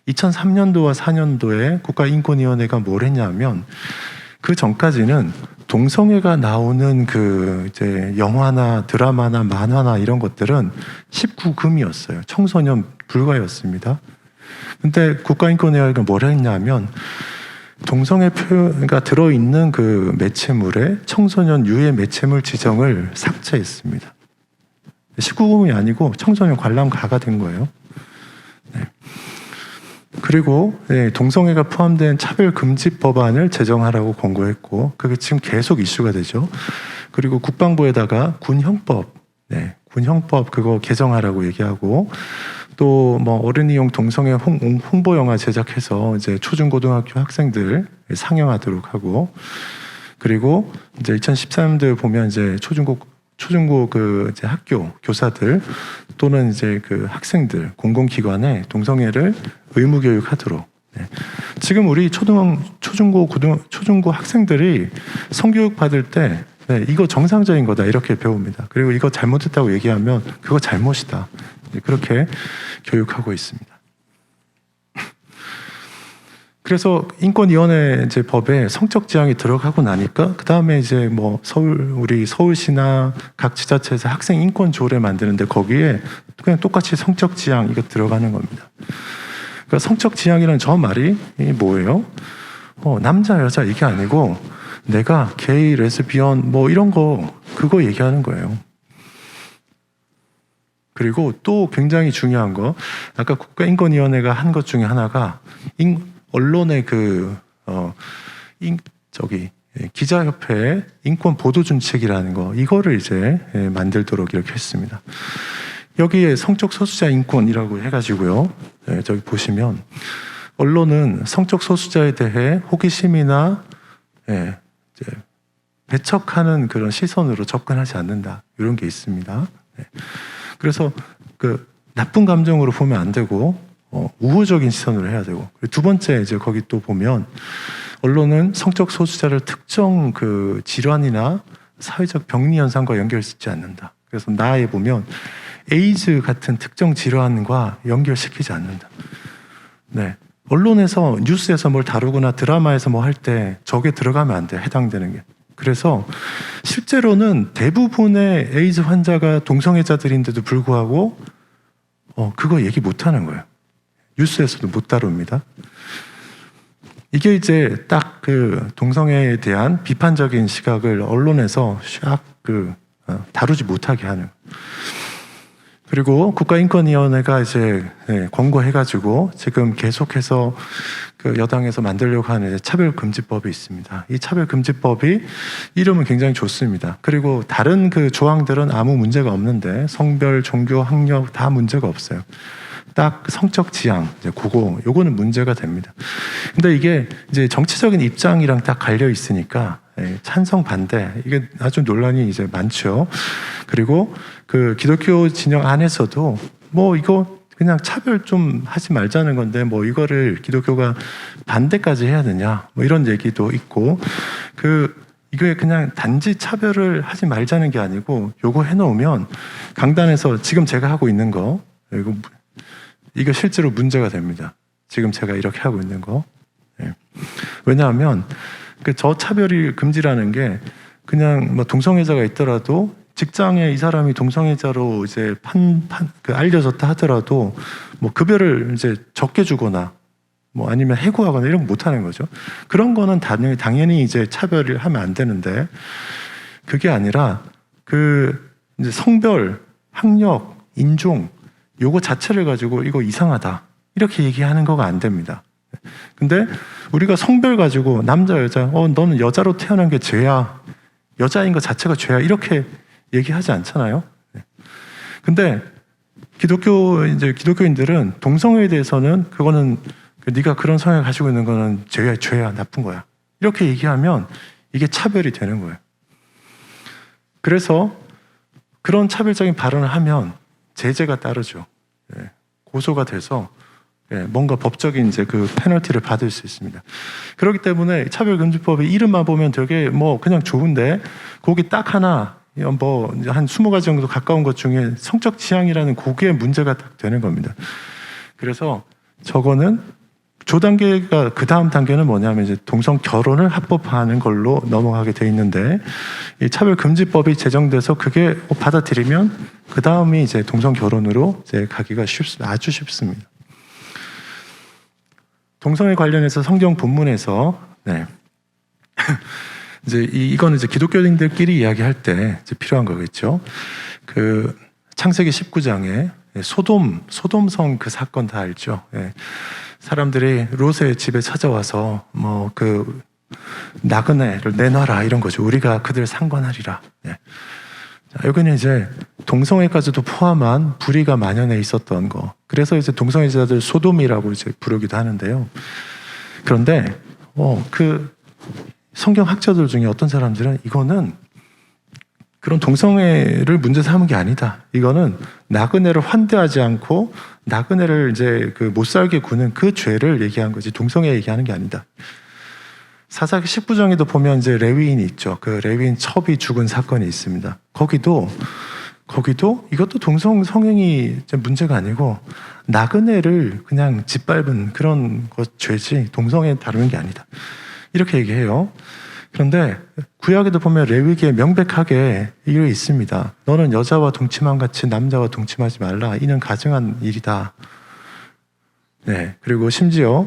2003년도와 4년도에 국가인권위원회가 뭘 했냐면, 그 전까지는 동성애가 나오는 그 이제 영화나 드라마나 만화나 이런 것들은 19금이었어요. 청소년 불가였습니다. 근데 국가인권위원회가 뭘 했냐면 동성애 표현가 들어있는 그 매체물에 청소년 유해 매체물 지정을 삭제했습니다. 19금이 아니고 청소년 관람가가 된 거예요. 네. 그리고 동성애가 포함된 차별금지 법안을 제정하라고 권고했고, 그게 지금 계속 이슈가 되죠. 그리고 국방부에다가 군형법, 군형법 그거 개정하라고 얘기하고, 또 뭐 어린이용 동성애 홍보 영화 제작해서 이제 초중고등학교 학생들 상영하도록 하고, 그리고 이제 2013년도에 보면 이제 초중고 그 이제 학교 교사들 또는 이제 그 학생들 공공기관에 동성애를 의무 교육하도록. 지금 우리 초중고 학생들이 성교육 받을 때 이거 정상적인 거다 이렇게 배웁니다. 그리고 이거 잘못했다고 얘기하면 그거 잘못이다. 그렇게 교육하고 있습니다. 그래서 인권위원회 이제 법에 성적 지향이 들어가고 나니까 그 다음에 이제 뭐 우리 서울시나 각 지자체에서 학생 인권 조례 만드는데 거기에 그냥 똑같이 성적 지향 이거 들어가는 겁니다. 그러니까 성적 지향이라는 저 말이 뭐예요? 남자 여자 이게 아니고 내가 게이, 레즈비언 뭐 이런 거 그거 얘기하는 거예요. 그리고 또 굉장히 중요한 거, 아까 국가인권위원회가 한 것 중에 하나가 언론의 기자협회 인권 보도 준칙이라는 거, 이거를 이제 만들도록 이렇게 했습니다. 여기에 성적 소수자 인권이라고 해가지고요. 저기 보시면 언론은 성적 소수자에 대해 호기심이나 이제 배척하는 그런 시선으로 접근하지 않는다. 이런 게 있습니다. 그래서 그 나쁜 감정으로 보면 안 되고 우호적인 시선으로 해야 되고, 두 번째 이제 거기 또 보면 언론은 성적 소수자를 특정 그 질환이나 사회적 병리 현상과 연결시키지 않는다. 그래서 나에 보면 에이즈 같은 특정 질환과 연결시키지 않는다. 언론에서 뉴스에서 뭘 다루거나 드라마에서 뭐 할 때 저게 들어가면 안 돼. 해당되는 게. 그래서 실제로는 대부분의 에이즈 환자가 동성애자들인데도 불구하고 그거 얘기 못 하는 거예요. 뉴스에서도 못 다룹니다. 이게 이제 딱 그 동성애에 대한 비판적인 시각을 언론에서 다루지 못하게 하는. 그리고 국가인권위원회가 이제 권고해가지고 지금 계속해서 그 여당에서 만들려고 하는 차별금지법이 있습니다. 이 차별금지법이 이름은 굉장히 좋습니다. 그리고 다른 그 조항들은 아무 문제가 없는데 성별, 종교, 학력 다 문제가 없어요. 딱 성적 지향, 요거는 문제가 됩니다. 근데 이게 이제 정치적인 입장이랑 딱 갈려 있으니까 찬성 반대 이게 아주 논란이 이제 많죠. 그리고 그 기독교 진영 안에서도 뭐 이거 그냥 차별 좀 하지 말자는 건데 뭐 이거를 기독교가 반대까지 해야 되냐 뭐 이런 얘기도 있고, 이게 그냥 단지 차별을 하지 말자는 게 아니고 요거 해놓으면 강단에서 지금 제가 하고 있는 거 이거 실제로 문제가 됩니다. 지금 제가 이렇게 하고 있는 거. 왜냐하면 저 차별이 금지라는 게 그냥 뭐 동성애자가 있더라도 직장에 이 사람이 동성애자로 이제 알려졌다 하더라도 뭐 급여를 이제 적게 주거나 뭐 아니면 해고하거나 이런 거 못 하는 거죠. 그런 거는 당연히 이제 차별을 하면 안 되는데, 그게 아니라 이제 성별, 학력, 인종 요거 자체를 가지고 이거 이상하다 이렇게 얘기하는 거가 안 됩니다. 근데 우리가 성별 가지고 남자 여자 너는 여자로 태어난 게 죄야, 여자인 것 자체가 죄야 이렇게 얘기하지 않잖아요. 근데 기독교인들은 동성애에 대해서는 그거는 네가 그런 성향을 가지고 있는 거는 죄야 나쁜 거야 이렇게 얘기하면 이게 차별이 되는 거예요. 그래서 그런 차별적인 발언을 하면 제재가 따르죠. 고소가 돼서 뭔가 법적인 이제 그 페널티를 받을 수 있습니다. 그렇기 때문에 차별금지법의 이름만 보면 되게 뭐 그냥 좋은데 거기 딱 하나 뭐 한 20가지 정도 가까운 것 중에 성적 지향이라는 그게 문제가 딱 되는 겁니다. 그래서 저거는 조단계가 그 다음 단계는 뭐냐면 이제 동성 결혼을 합법화하는 걸로 넘어가게 돼 있는데, 이 차별금지법이 제정돼서 그게 받아들이면 그 다음이 이제 동성 결혼으로 이제 가기가 아주 쉽습니다. 동성애 관련해서 성경 본문에서 이제 이거는 이제 기독교인들끼리 이야기할 때 이제 필요한 거겠죠. 그 창세기 19장에 소돔성 그 사건 다 알죠. 사람들이 롯의 집에 찾아와서 뭐 그 나그네를 내놔라 이런 거죠. 우리가 그들 상관하리라. 자, 여기는 이제 동성애까지도 포함한 불의가 만연해 있었던 거. 그래서 이제 동성애자들 소돔이라고 이제 부르기도 하는데요. 그런데 그 성경 학자들 중에 어떤 사람들은 이거는 그런 동성애를 문제 삼은 게 아니다. 이거는 나그네를 환대하지 않고 나그네를 이제 그 못 살게 구는 그 죄를 얘기한 거지 동성애 얘기하는 게 아니다. 사사기 19장에도 보면 이제 레위인이 있죠. 그 레위인 첩이 죽은 사건이 있습니다. 거기도 이것도 동성 성행이 문제가 아니고 나그네를 그냥 짓밟은 그런 것 죄지 동성애 다루는 게 아니다. 이렇게 얘기해요. 그런데 구약에도 보면 레위기에 명백하게 이게 있습니다. 너는 여자와 동침함 같이 남자와 동침하지 말라. 이는 가증한 일이다. 그리고 심지어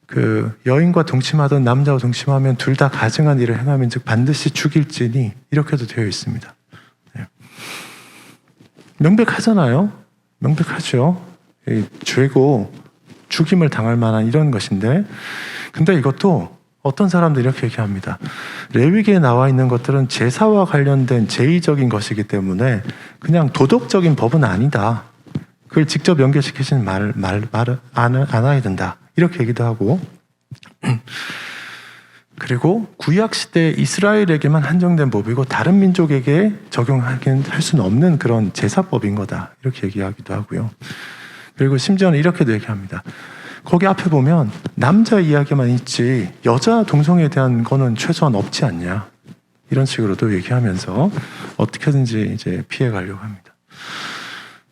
그 여인과 동침하던 남자와 동침하면 둘 다 가증한 일을 행하면 즉 반드시 죽일지니 이렇게도 되어 있습니다. 명백하잖아요. 명백하죠. 죄고 죽임을 당할 만한 이런 것인데, 근데 이것도 어떤 사람들이 이렇게 얘기합니다. 레위기에 나와 있는 것들은 제사와 관련된 제의적인 것이기 때문에 그냥 도덕적인 법은 아니다. 그걸 직접 연결시키시는 말을 안 해야 된다. 이렇게 얘기도 하고, 그리고 구약 시대 이스라엘에게만 한정된 법이고 다른 민족에게 적용하긴 할 수는 없는 그런 제사법인 거다. 이렇게 얘기하기도 하고요. 그리고 심지어는 이렇게도 얘기합니다. 거기 앞에 보면 남자 이야기만 있지 여자 동성애에 대한 거는 최소한 없지 않냐. 이런 식으로도 얘기하면서 어떻게든지 이제 피해 가려고 합니다.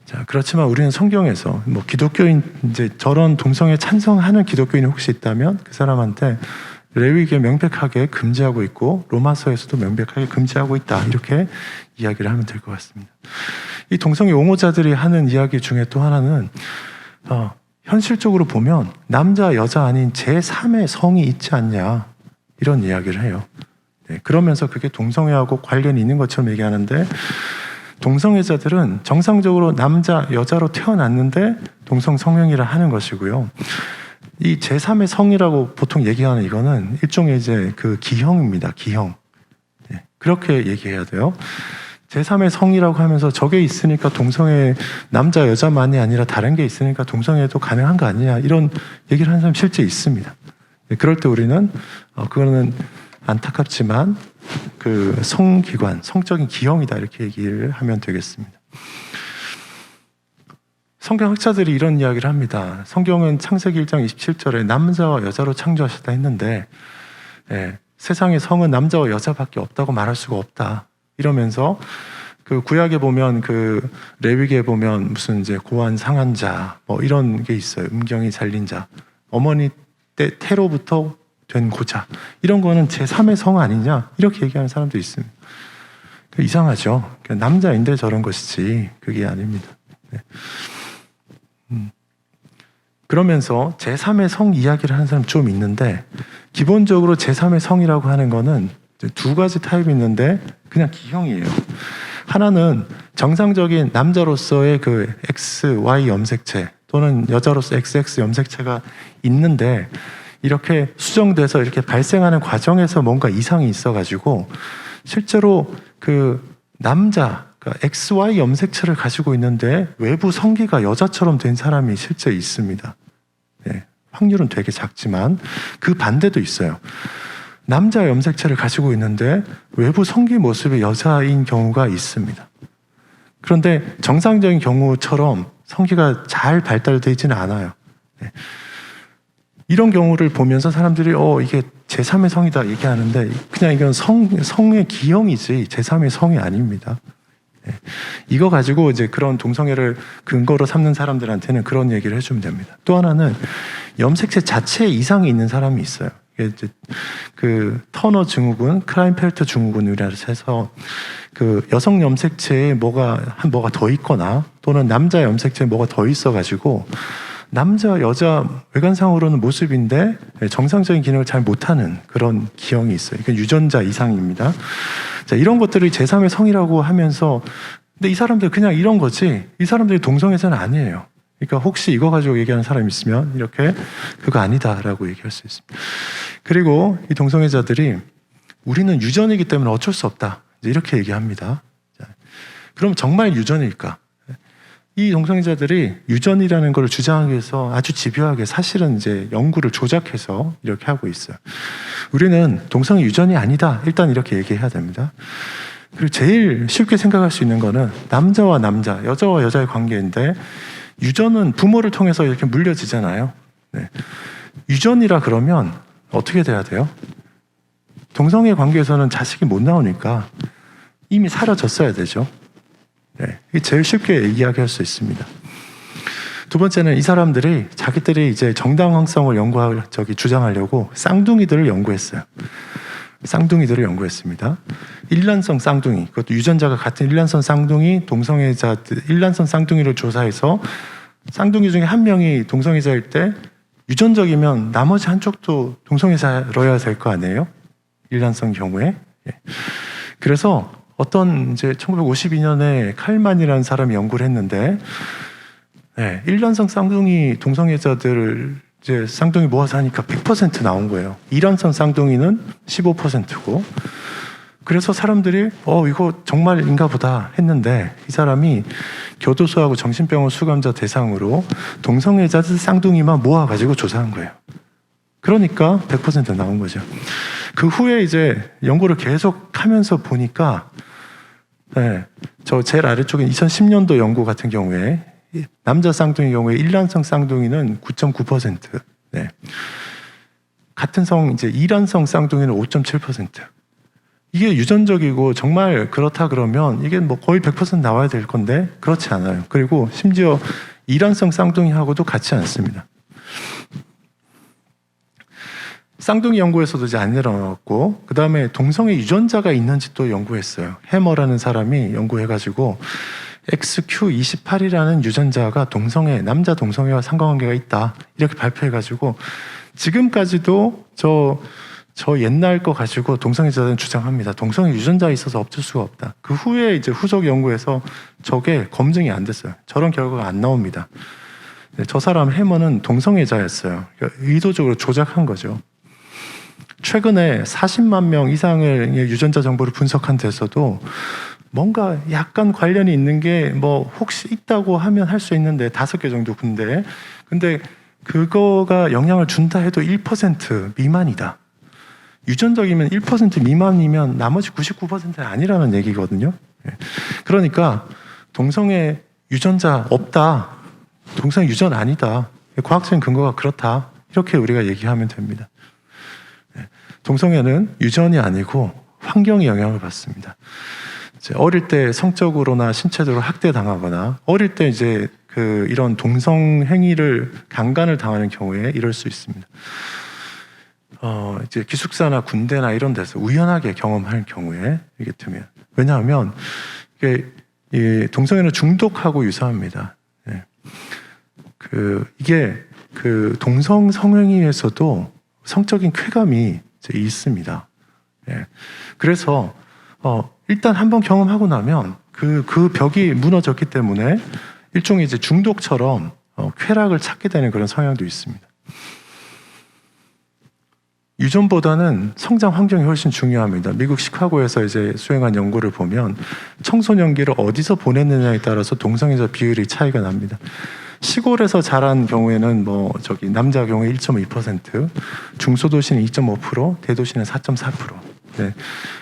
자, 그렇지만 우리는 성경에서 뭐 기독교인 이제 저런 동성애 찬성하는 기독교인이 혹시 있다면 그 사람한테 레위기에 명백하게 금지하고 있고 로마서에서도 명백하게 금지하고 있다. 이렇게 이야기를 하면 될 것 같습니다. 이 동성애 옹호자들이 하는 이야기 중에 또 하나는 현실적으로 보면 남자 여자 아닌 제3의 성이 있지 않냐 이런 이야기를 해요. 그러면서 그게 동성애하고 관련이 있는 것처럼 얘기하는데 동성애자들은 정상적으로 남자 여자로 태어났는데 동성 성형이라 하는 것이고요. 이 제3의 성이라고 보통 얘기하는 이거는 일종의 이제 그 기형입니다. 기형. 그렇게 얘기해야 돼요. 제3의 성이라고 하면서 저게 있으니까 동성애 남자 여자만이 아니라 다른 게 있으니까 동성애도 가능한 거 아니냐 이런 얘기를 하는 사람 실제 있습니다. 그럴 때 우리는 그거는 안타깝지만 그 성기관, 성적인 기형이다 이렇게 얘기를 하면 되겠습니다. 성경학자들이 이런 이야기를 합니다. 성경은 창세기 1장 27절에 남자와 여자로 창조하셨다 했는데 세상에 성은 남자와 여자밖에 없다고 말할 수가 없다. 이러면서 그 구약에 보면 그 레위기에 보면 무슨 이제 고환 상한 자 뭐 이런 게 있어요. 음경이 잘린 자, 어머니 때 태로부터 된 고자 이런 거는 제3의 성 아니냐 이렇게 얘기하는 사람도 있습니다. 이상하죠. 남자인데 저런 것이지 그게 아닙니다. 그러면서 제3의 성 이야기를 하는 사람 좀 있는데 기본적으로 제3의 성이라고 하는 거는 두 가지 타입이 있는데 그냥 기형이에요. 하나는 정상적인 남자로서의 그 XY 염색체 또는 여자로서 XX 염색체가 있는데 이렇게 수정돼서 이렇게 발생하는 과정에서 뭔가 이상이 있어가지고 실제로 그 남자 그러니까 XY 염색체를 가지고 있는데 외부 성기가 여자처럼 된 사람이 실제 있습니다. 확률은 되게 작지만 그 반대도 있어요. 남자 염색체를 가지고 있는데 외부 성기 모습이 여자인 경우가 있습니다. 그런데 정상적인 경우처럼 성기가 잘 발달되지는 않아요. 이런 경우를 보면서 사람들이 이게 제3의 성이다 얘기하는데 그냥 이건 성의 기형이지 제3의 성이 아닙니다. 이거 가지고 이제 그런 동성애를 근거로 삼는 사람들한테는 그런 얘기를 해주면 됩니다. 또 하나는 염색체 자체에 이상이 있는 사람이 있어요. 이제 그 터너 증후군, 크라인펠터 증후군이라고 해서 그 여성 염색체에 뭐가 더 있거나 또는 남자 염색체에 뭐가 더 있어가지고 남자, 여자 외관상으로는 모습인데 정상적인 기능을 잘 못하는 그런 기형이 있어요. 이건 유전자 이상입니다. 자, 이런 것들을 제3의 성이라고 하면서 근데 이 사람들 그냥 이런 거지 이 사람들이 동성애자는 아니에요. 그러니까 혹시 이거 가지고 얘기하는 사람이 있으면 이렇게 그거 아니다라고 얘기할 수 있습니다. 그리고 이 동성애자들이 우리는 유전이기 때문에 어쩔 수 없다. 이렇게 얘기합니다. 자, 그럼 정말 유전일까? 이 동성애자들이 유전이라는 걸 주장하기 위해서 아주 집요하게 사실은 이제 연구를 조작해서 이렇게 하고 있어요. 우리는 동성애 유전이 아니다. 일단 이렇게 얘기해야 됩니다. 그리고 제일 쉽게 생각할 수 있는 거는 남자와 남자, 여자와 여자의 관계인데 유전은 부모를 통해서 이렇게 물려지잖아요. 네. 유전이라 그러면 어떻게 돼야 돼요? 동성애 관계에서는 자식이 못 나오니까 이미 사라졌어야 되죠. 네. 이게 제일 쉽게 이야기할 수 있습니다. 두 번째는 이 사람들이 자기들이 이제 정당성을 주장하려고 쌍둥이들을 연구했어요. 쌍둥이들을 연구했습니다. 일란성 쌍둥이, 그것도 유전자가 같은 일란성 쌍둥이, 동성애자들, 일란성 쌍둥이를 조사해서 쌍둥이 중에 한 명이 동성애자일 때 유전적이면 나머지 한쪽도 동성애자여야 될 거 아니에요? 일란성 경우에. 그래서 어떤 이제 1952년에 칼만이라는 사람이 연구를 했는데, 네, 일란성 쌍둥이 동성애자들을 이제 쌍둥이 모아서 하니까 100% 나온 거예요. 이란성 쌍둥이는 15%고, 그래서 사람들이 이거 정말인가 보다 했는데 이 사람이 교도소하고 정신병원 수감자 대상으로 동성애자들 쌍둥이만 모아가지고 조사한 거예요. 그러니까 100% 나온 거죠. 그 후에 이제 연구를 계속 하면서 보니까 네, 저 제일 아래쪽에 2010년도 연구 같은 경우에 남자 쌍둥이 경우에 일란성 쌍둥이는 9.9%, 네. 같은 성 이제 이란성 쌍둥이는 5.7%. 이게 유전적이고 정말 그렇다 그러면 이게 뭐 거의 100% 나와야 될 건데 그렇지 않아요. 그리고 심지어 이란성 쌍둥이하고도 같지 않습니다. 쌍둥이 연구에서도 이제 안 일어났고, 그 다음에 동성애 유전자가 있는지 또 연구했어요. 해머라는 사람이 연구해가지고 XQ28이라는 유전자가 남자 동성애와 상관관계가 있다 이렇게 발표해가지고 지금까지도 저 옛날 거 가지고 동성애자들은 주장합니다. 동성애 유전자에 있어서 없을 수가 없다. 그 후에 이제 후속 연구에서 저게 검증이 안 됐어요. 저런 결과가 안 나옵니다. 저 사람 해머는 동성애자였어요. 그러니까 의도적으로 조작한 거죠. 최근에 40만 명 이상의 유전자 정보를 분석한 데서도 뭔가 약간 관련이 있는 게 뭐 혹시 있다고 하면 할 수 있는데 5개 정도 근데 그거가 영향을 준다 해도 1% 미만이다. 유전적이면 1% 미만이면 나머지 99%는 아니라는 얘기거든요. 그러니까 동성애 유전자 없다. 동성애 유전 아니다. 과학적인 근거가 그렇다. 이렇게 우리가 얘기하면 됩니다. 동성애는 유전이 아니고 환경의 영향을 받습니다. 어릴 때 성적으로나 신체적으로 학대당하거나 어릴 때 이제 이런 동성 행위를 강간을 당하는 경우에 이럴 수 있습니다. 이제 기숙사나 군대나 이런 데서 우연하게 경험할 경우에 이게 되면, 왜냐하면 이게 동성애는 중독하고 유사합니다. 이게 동성 성행위에서도 성적인 쾌감이 있습니다. 그래서 일단 한번 경험하고 나면 그 벽이 무너졌기 때문에 일종의 이제 중독처럼 쾌락을 찾게 되는 그런 성향도 있습니다. 유전보다는 성장 환경이 훨씬 중요합니다. 미국 시카고에서 이제 수행한 연구를 보면 청소년기를 어디서 보냈느냐에 따라서 동성애자 비율이 차이가 납니다. 시골에서 자란 경우에는 남자 경우에 1.2%, 중소도시는 2.5%, 대도시는 4.4%. 네.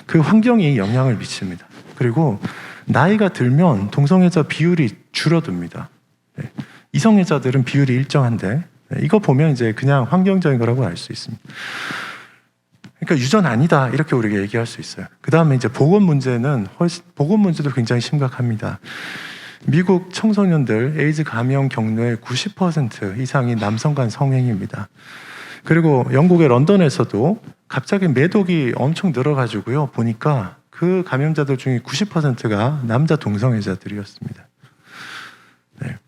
그 환경이 영향을 미칩니다. 그리고 나이가 들면 동성애자 비율이 줄어듭니다. 네. 이성애자들은 비율이 일정한데, 네. 이거 보면 이제 그냥 환경적인 거라고 알 수 있습니다. 그러니까 유전 아니다 이렇게 우리가 얘기할 수 있어요. 그 다음에 이제 보건 문제도 굉장히 심각합니다. 미국 청소년들 에이즈 감염 경로의 90% 이상이 남성 간 성행위입니다. 그리고 영국의 런던에서도 갑자기 매독이 엄청 늘어가지고요. 보니까 그 감염자들 중에 90%가 남자 동성애자들이었습니다. 네.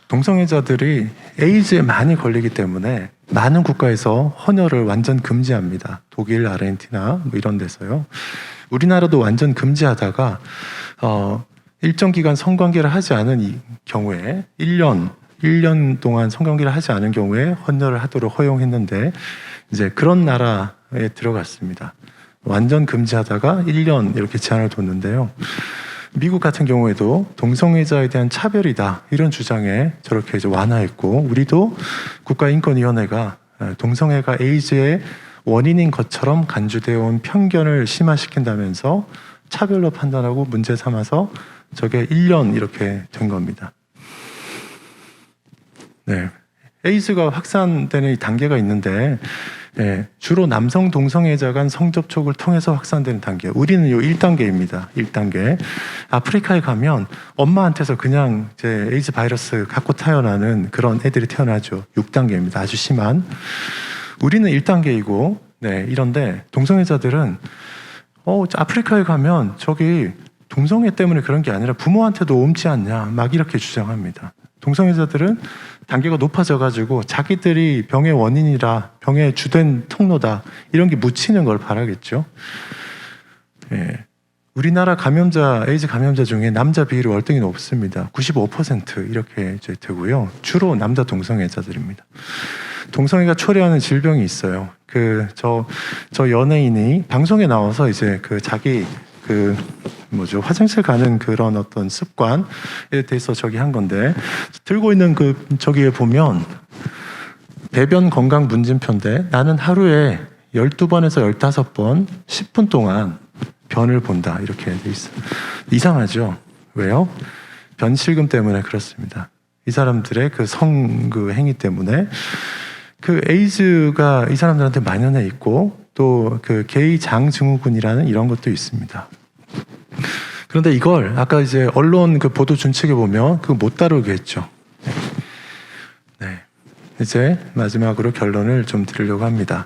동성애자들이 에이즈에 많이 걸리기 때문에 많은 국가에서 헌혈을 완전 금지합니다. 독일, 아르헨티나 뭐 이런 데서요. 우리나라도 완전 금지하다가 일정 기간 성관계를 하지 않은 이 경우에 1년 동안 성관계를 하지 않은 경우에 헌혈을 하도록 허용했는데 이제 그런 나라에 들어갔습니다. 완전 금지하다가 1년 이렇게 제한을 뒀는데요. 미국 같은 경우에도 동성애자에 대한 차별이다 이런 주장에 저렇게 이제 완화했고, 우리도 국가인권위원회가 동성애가 에이즈의 원인인 것처럼 간주되어 온 편견을 심화시킨다면서 차별로 판단하고 문제 삼아서 저게 1년 이렇게 된 겁니다. 네. 에이즈가 확산되는 이 단계가 있는데 주로 남성 동성애자 간 성접촉을 통해서 확산되는 단계. 우리는 요 1단계입니다. 1단계. 아프리카에 가면 엄마한테서 그냥 이제 에이즈 바이러스 갖고 태어나는 그런 애들이 태어나죠. 6단계입니다. 아주 심한. 우리는 1단계이고, 이런데 동성애자들은 아프리카에 가면 저기 동성애 때문에 그런 게 아니라 부모한테도 옮지 않냐 막 이렇게 주장합니다. 동성애자들은 단계가 높아져가지고 자기들이 병의 원인이라 병의 주된 통로다 이런 게 묻히는 걸 바라겠죠. 우리나라 에이즈 감염자 중에 남자 비율이 월등히 높습니다. 95% 이렇게 이제 되고요. 주로 남자 동성애자들입니다. 동성애가 초래하는 질병이 있어요. 저 연예인이 방송에 나와서 이제 자기 화장실 가는 그런 어떤 습관에 대해서 한 건데, 들고 있는 저기에 보면 배변 건강 문진표인데, 나는 하루에 12번에서 15번 10분 동안 변을 본다 이렇게 돼 있어요. 이상하죠? 왜요? 변실금 때문에 그렇습니다. 이 사람들의 행위 때문에 에이즈가 이 사람들한테 만연해 있고, 또 게이 장증후군이라는 이런 것도 있습니다. 그런데 이걸 아까 이제 언론 보도 준칙에 보면 그거 못 다루게 했죠. 이제 마지막으로 결론을 좀 드리려고 합니다.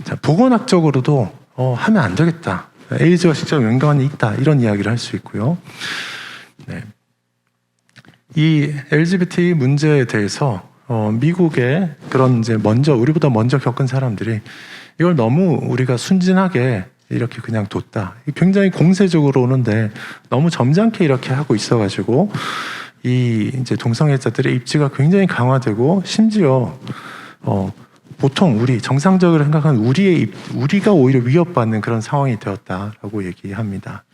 자, 보건학적으로도 하면 안 되겠다. 에이즈와 직접 연관이 있다. 이런 이야기를 할 수 있고요. 이 LGBT 문제에 대해서 미국의 그런 이제 우리보다 먼저 겪은 사람들이 이걸 너무 우리가 순진하게 이렇게 그냥 뒀다. 굉장히 공세적으로 오는데 너무 점잖게 이렇게 하고 있어가지고 이제 동성애자들의 입지가 굉장히 강화되고, 심지어 보통 정상적으로 생각하는 우리가 오히려 위협받는 그런 상황이 되었다라고 얘기합니다.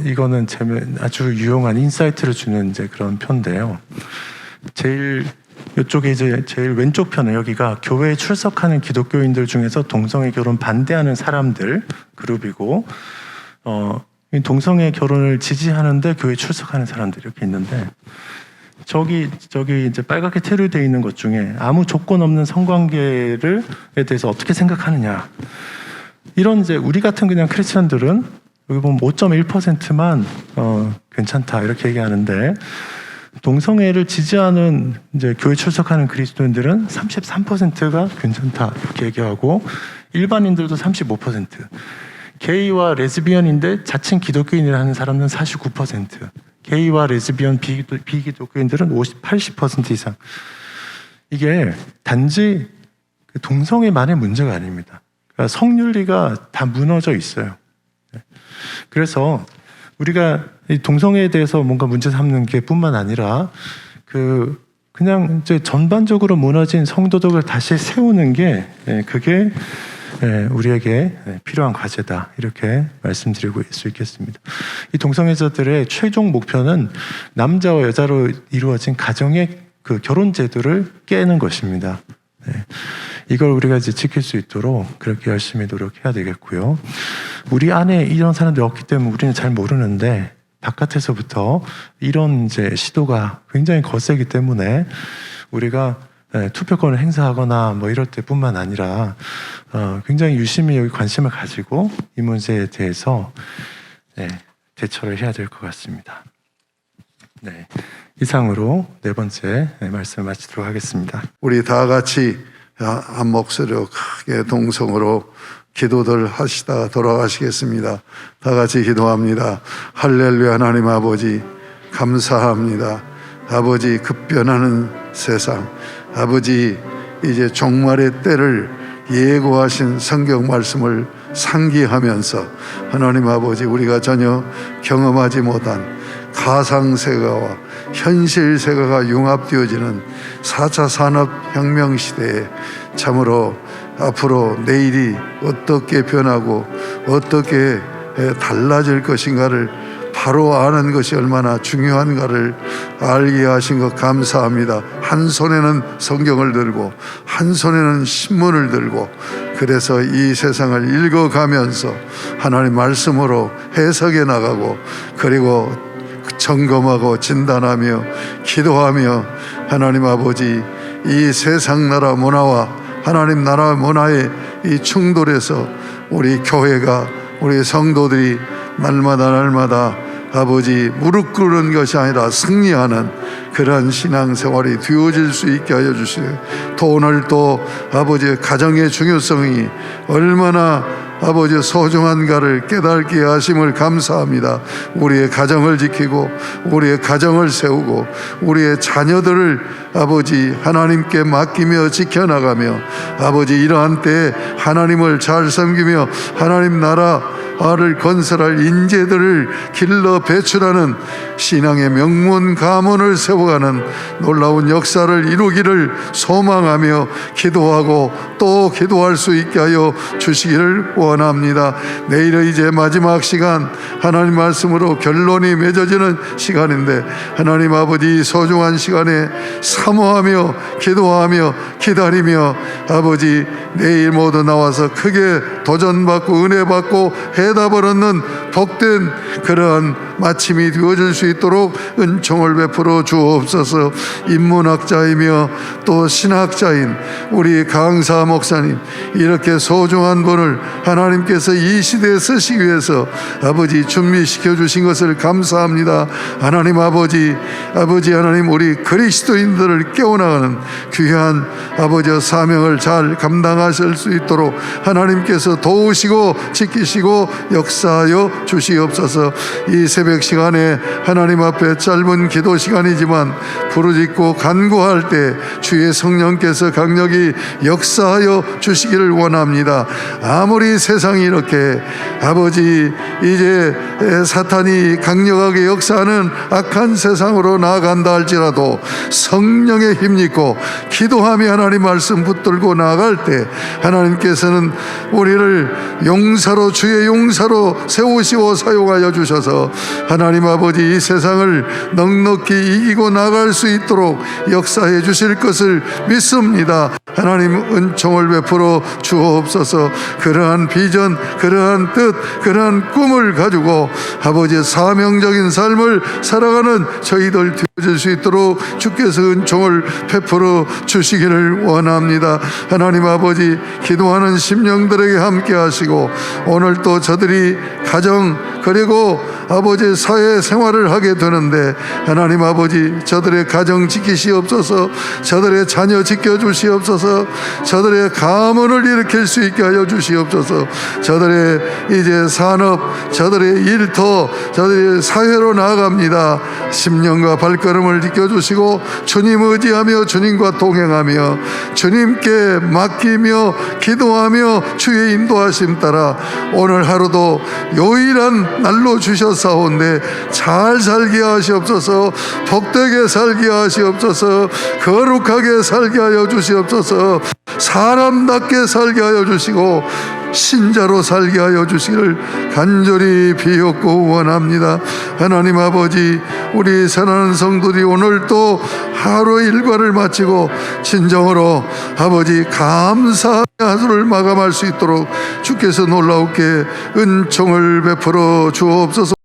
이거는 아주 유용한 인사이트를 주는 이제 그런 편인데요. 이쪽에 이제 제일 왼쪽 편에 여기가 교회에 출석하는 기독교인들 중에서 동성애 결혼 반대하는 사람들 그룹이고, 동성애 결혼을 지지하는데 교회에 출석하는 사람들 이렇게 있는데, 저기 이제 빨갛게 체류되어 있는 것 중에 아무 조건 없는 성관계에 대해서 어떻게 생각하느냐, 이런 이제 우리 같은 그냥 크리스천들은 여기 보면 5.1%만 괜찮다 이렇게 얘기하는데, 동성애를 지지하는 이제 교회 출석하는 그리스도인들은 33%가 괜찮다 이렇게 얘기하고, 일반인들도 35%, 게이와 레즈비언인데 자칭 기독교인이라는 사람은 49%, 게이와 레즈비언 비기독교인들은 80% 이상. 이게 단지 동성애만의 문제가 아닙니다. 그러니까 성윤리가 다 무너져 있어요. 그래서 우리가 이 동성애에 대해서 뭔가 문제 삼는 게 뿐만 아니라 그냥 이제 전반적으로 무너진 성도덕을 다시 세우는 게 그게 우리에게 필요한 과제다 이렇게 말씀드리고 수 있겠습니다. 이 동성애자들의 최종 목표는 남자와 여자로 이루어진 가정의 결혼 제도를 깨는 것입니다. 이걸 우리가 이제 지킬 수 있도록 그렇게 열심히 노력해야 되겠고요. 우리 안에 이런 사람들이 없기 때문에 우리는 잘 모르는데, 바깥에서부터 이런 이제 시도가 굉장히 거세기 때문에 우리가 투표권을 행사하거나 뭐 이럴 때뿐만 아니라 굉장히 유심히 여기 관심을 가지고 이 문제에 대해서 대처를 해야 될 것 같습니다. 이상으로 네 번째 말씀을 마치도록 하겠습니다. 우리 다 같이 한 목소리로 크게 동성으로 기도들 하시다 돌아가시겠습니다. 다 같이 기도합니다. 할렐루야. 하나님 아버지 감사합니다. 아버지 급변하는 세상, 아버지 이제 종말의 때를 예고하신 성경 말씀을 상기하면서 하나님 아버지 우리가 전혀 경험하지 못한 가상세계와 현실세계가 융합되어지는 4차 산업혁명 시대에 참으로 앞으로 내일이 어떻게 변하고 어떻게 달라질 것인가를 바로 아는 것이 얼마나 중요한가를 알게 하신 것 감사합니다. 한 손에는 성경을 들고 한 손에는 신문을 들고 그래서 이 세상을 읽어가면서 하나님 말씀으로 해석해 나가고 그리고 점검하고 진단하며 기도하며 하나님 아버지 이 세상 나라 문화와 하나님 나라 문화의 이 충돌에서 우리 교회가 우리 성도들이 날마다 아버지 무릎 꿇는 것이 아니라 승리하는 그러한 신앙생활이 되어질 수 있게 하여 주시고 또 오늘 또 아버지의 가정의 중요성이 얼마나 아버지 소중한가를 깨닫게 하심을 감사합니다. 우리의 가정을 지키고 우리의 가정을 세우고 우리의 자녀들을 아버지 하나님께 맡기며 지켜나가며 아버지 이러한 때에 하나님을 잘 섬기며 하나님 나라를 건설할 인재들을 길러 배출하는 신앙의 명문 가문을 세워가는 놀라운 역사를 이루기를 소망하며 기도하고 또 기도할 수 있게 하여 주시기를 원합니다. 내일은 이제 마지막 시간 하나님 말씀으로 결론이 맺어지는 시간인데 하나님 아버지 소중한 시간에 사모하며 기도하며 기다리며 아버지 내일 모두 나와서 크게 도전받고 은혜받고 해답을 얻는 복된 그러한 마침이 되어질 수 있도록 은총을 베풀어 주옵소서. 인문학자이며 또 신학자인 우리 강사 목사님 이렇게 소중한 분을 하나님께서 이 시대에 쓰시기 위해서 아버지 준비시켜 주신 것을 감사합니다. 하나님 아버지 하나님 우리 그리스도인들을 깨워나가는 귀한 아버지의 사명을 잘 감당하실 수 있도록 하나님께서 도우시고 지키시고 역사하여 주시옵소서. 이 새벽 시간에 하나님 앞에 짧은 기도 시간이지만 부르짖고 간구할 때 주의 성령께서 강력히 역사하여 주시기를 원합니다. 아무리 세상이 이렇게 아버지 이제 사탄이 강력하게 역사하는 악한 세상으로 나아간다 할지라도 성령의 힘입고 기도하며 하나님 말씀 붙들고 나아갈 때 하나님께서는 우리를 용사로 주의 용사로 세우시고 사용하여 주셔서 하나님 아버지 이 세상을 넉넉히 이기고 나갈 수 있도록 역사해 주실 것을 믿습니다. 하나님 은총을 베풀어 주옵소서. 그러한 비전, 그러한 뜻, 그러한 꿈을 가지고 아버지의 사명적인 삶을 살아가는 저희들 되어질 수 있도록 주께서 은총을 베풀어 주시기를 원합니다. 하나님 아버지 기도하는 심령들에게 함께 하시고 오늘 또 저들이 가정 그리고 아버지 사회 생활을 하게 되는데 하나님 아버지 저들의 가정 지키시옵소서. 저들의 자녀 지켜주시옵소서. 저들의 가문을 일으킬 수 있게 하여 주시옵소서. 저들의 이제 산업, 저들의 일터, 저들의 사회로 나아갑니다. 심령과 발걸음을 지켜주시고 주님 의지하며 주님과 동행하며 주님께 맡기며 기도하며 주의 인도하심 따라 오늘 하루도 요일한 날로 주셨사온데 잘 살게 하시옵소서. 복되게 살게 하시옵소서. 거룩하게 살게 하여 주시옵소서. 사람답게 살게 하여 주시고 신자로 살게 하여 주시기를 간절히 비옵고 원합니다. 하나님 아버지 우리 사랑하는 성도들이 오늘 또 하루 일과를 마치고 진정으로 아버지 감사의 하루를 마감할 수 있도록 주께서 놀라우게 은총을 베풀어 주옵소서.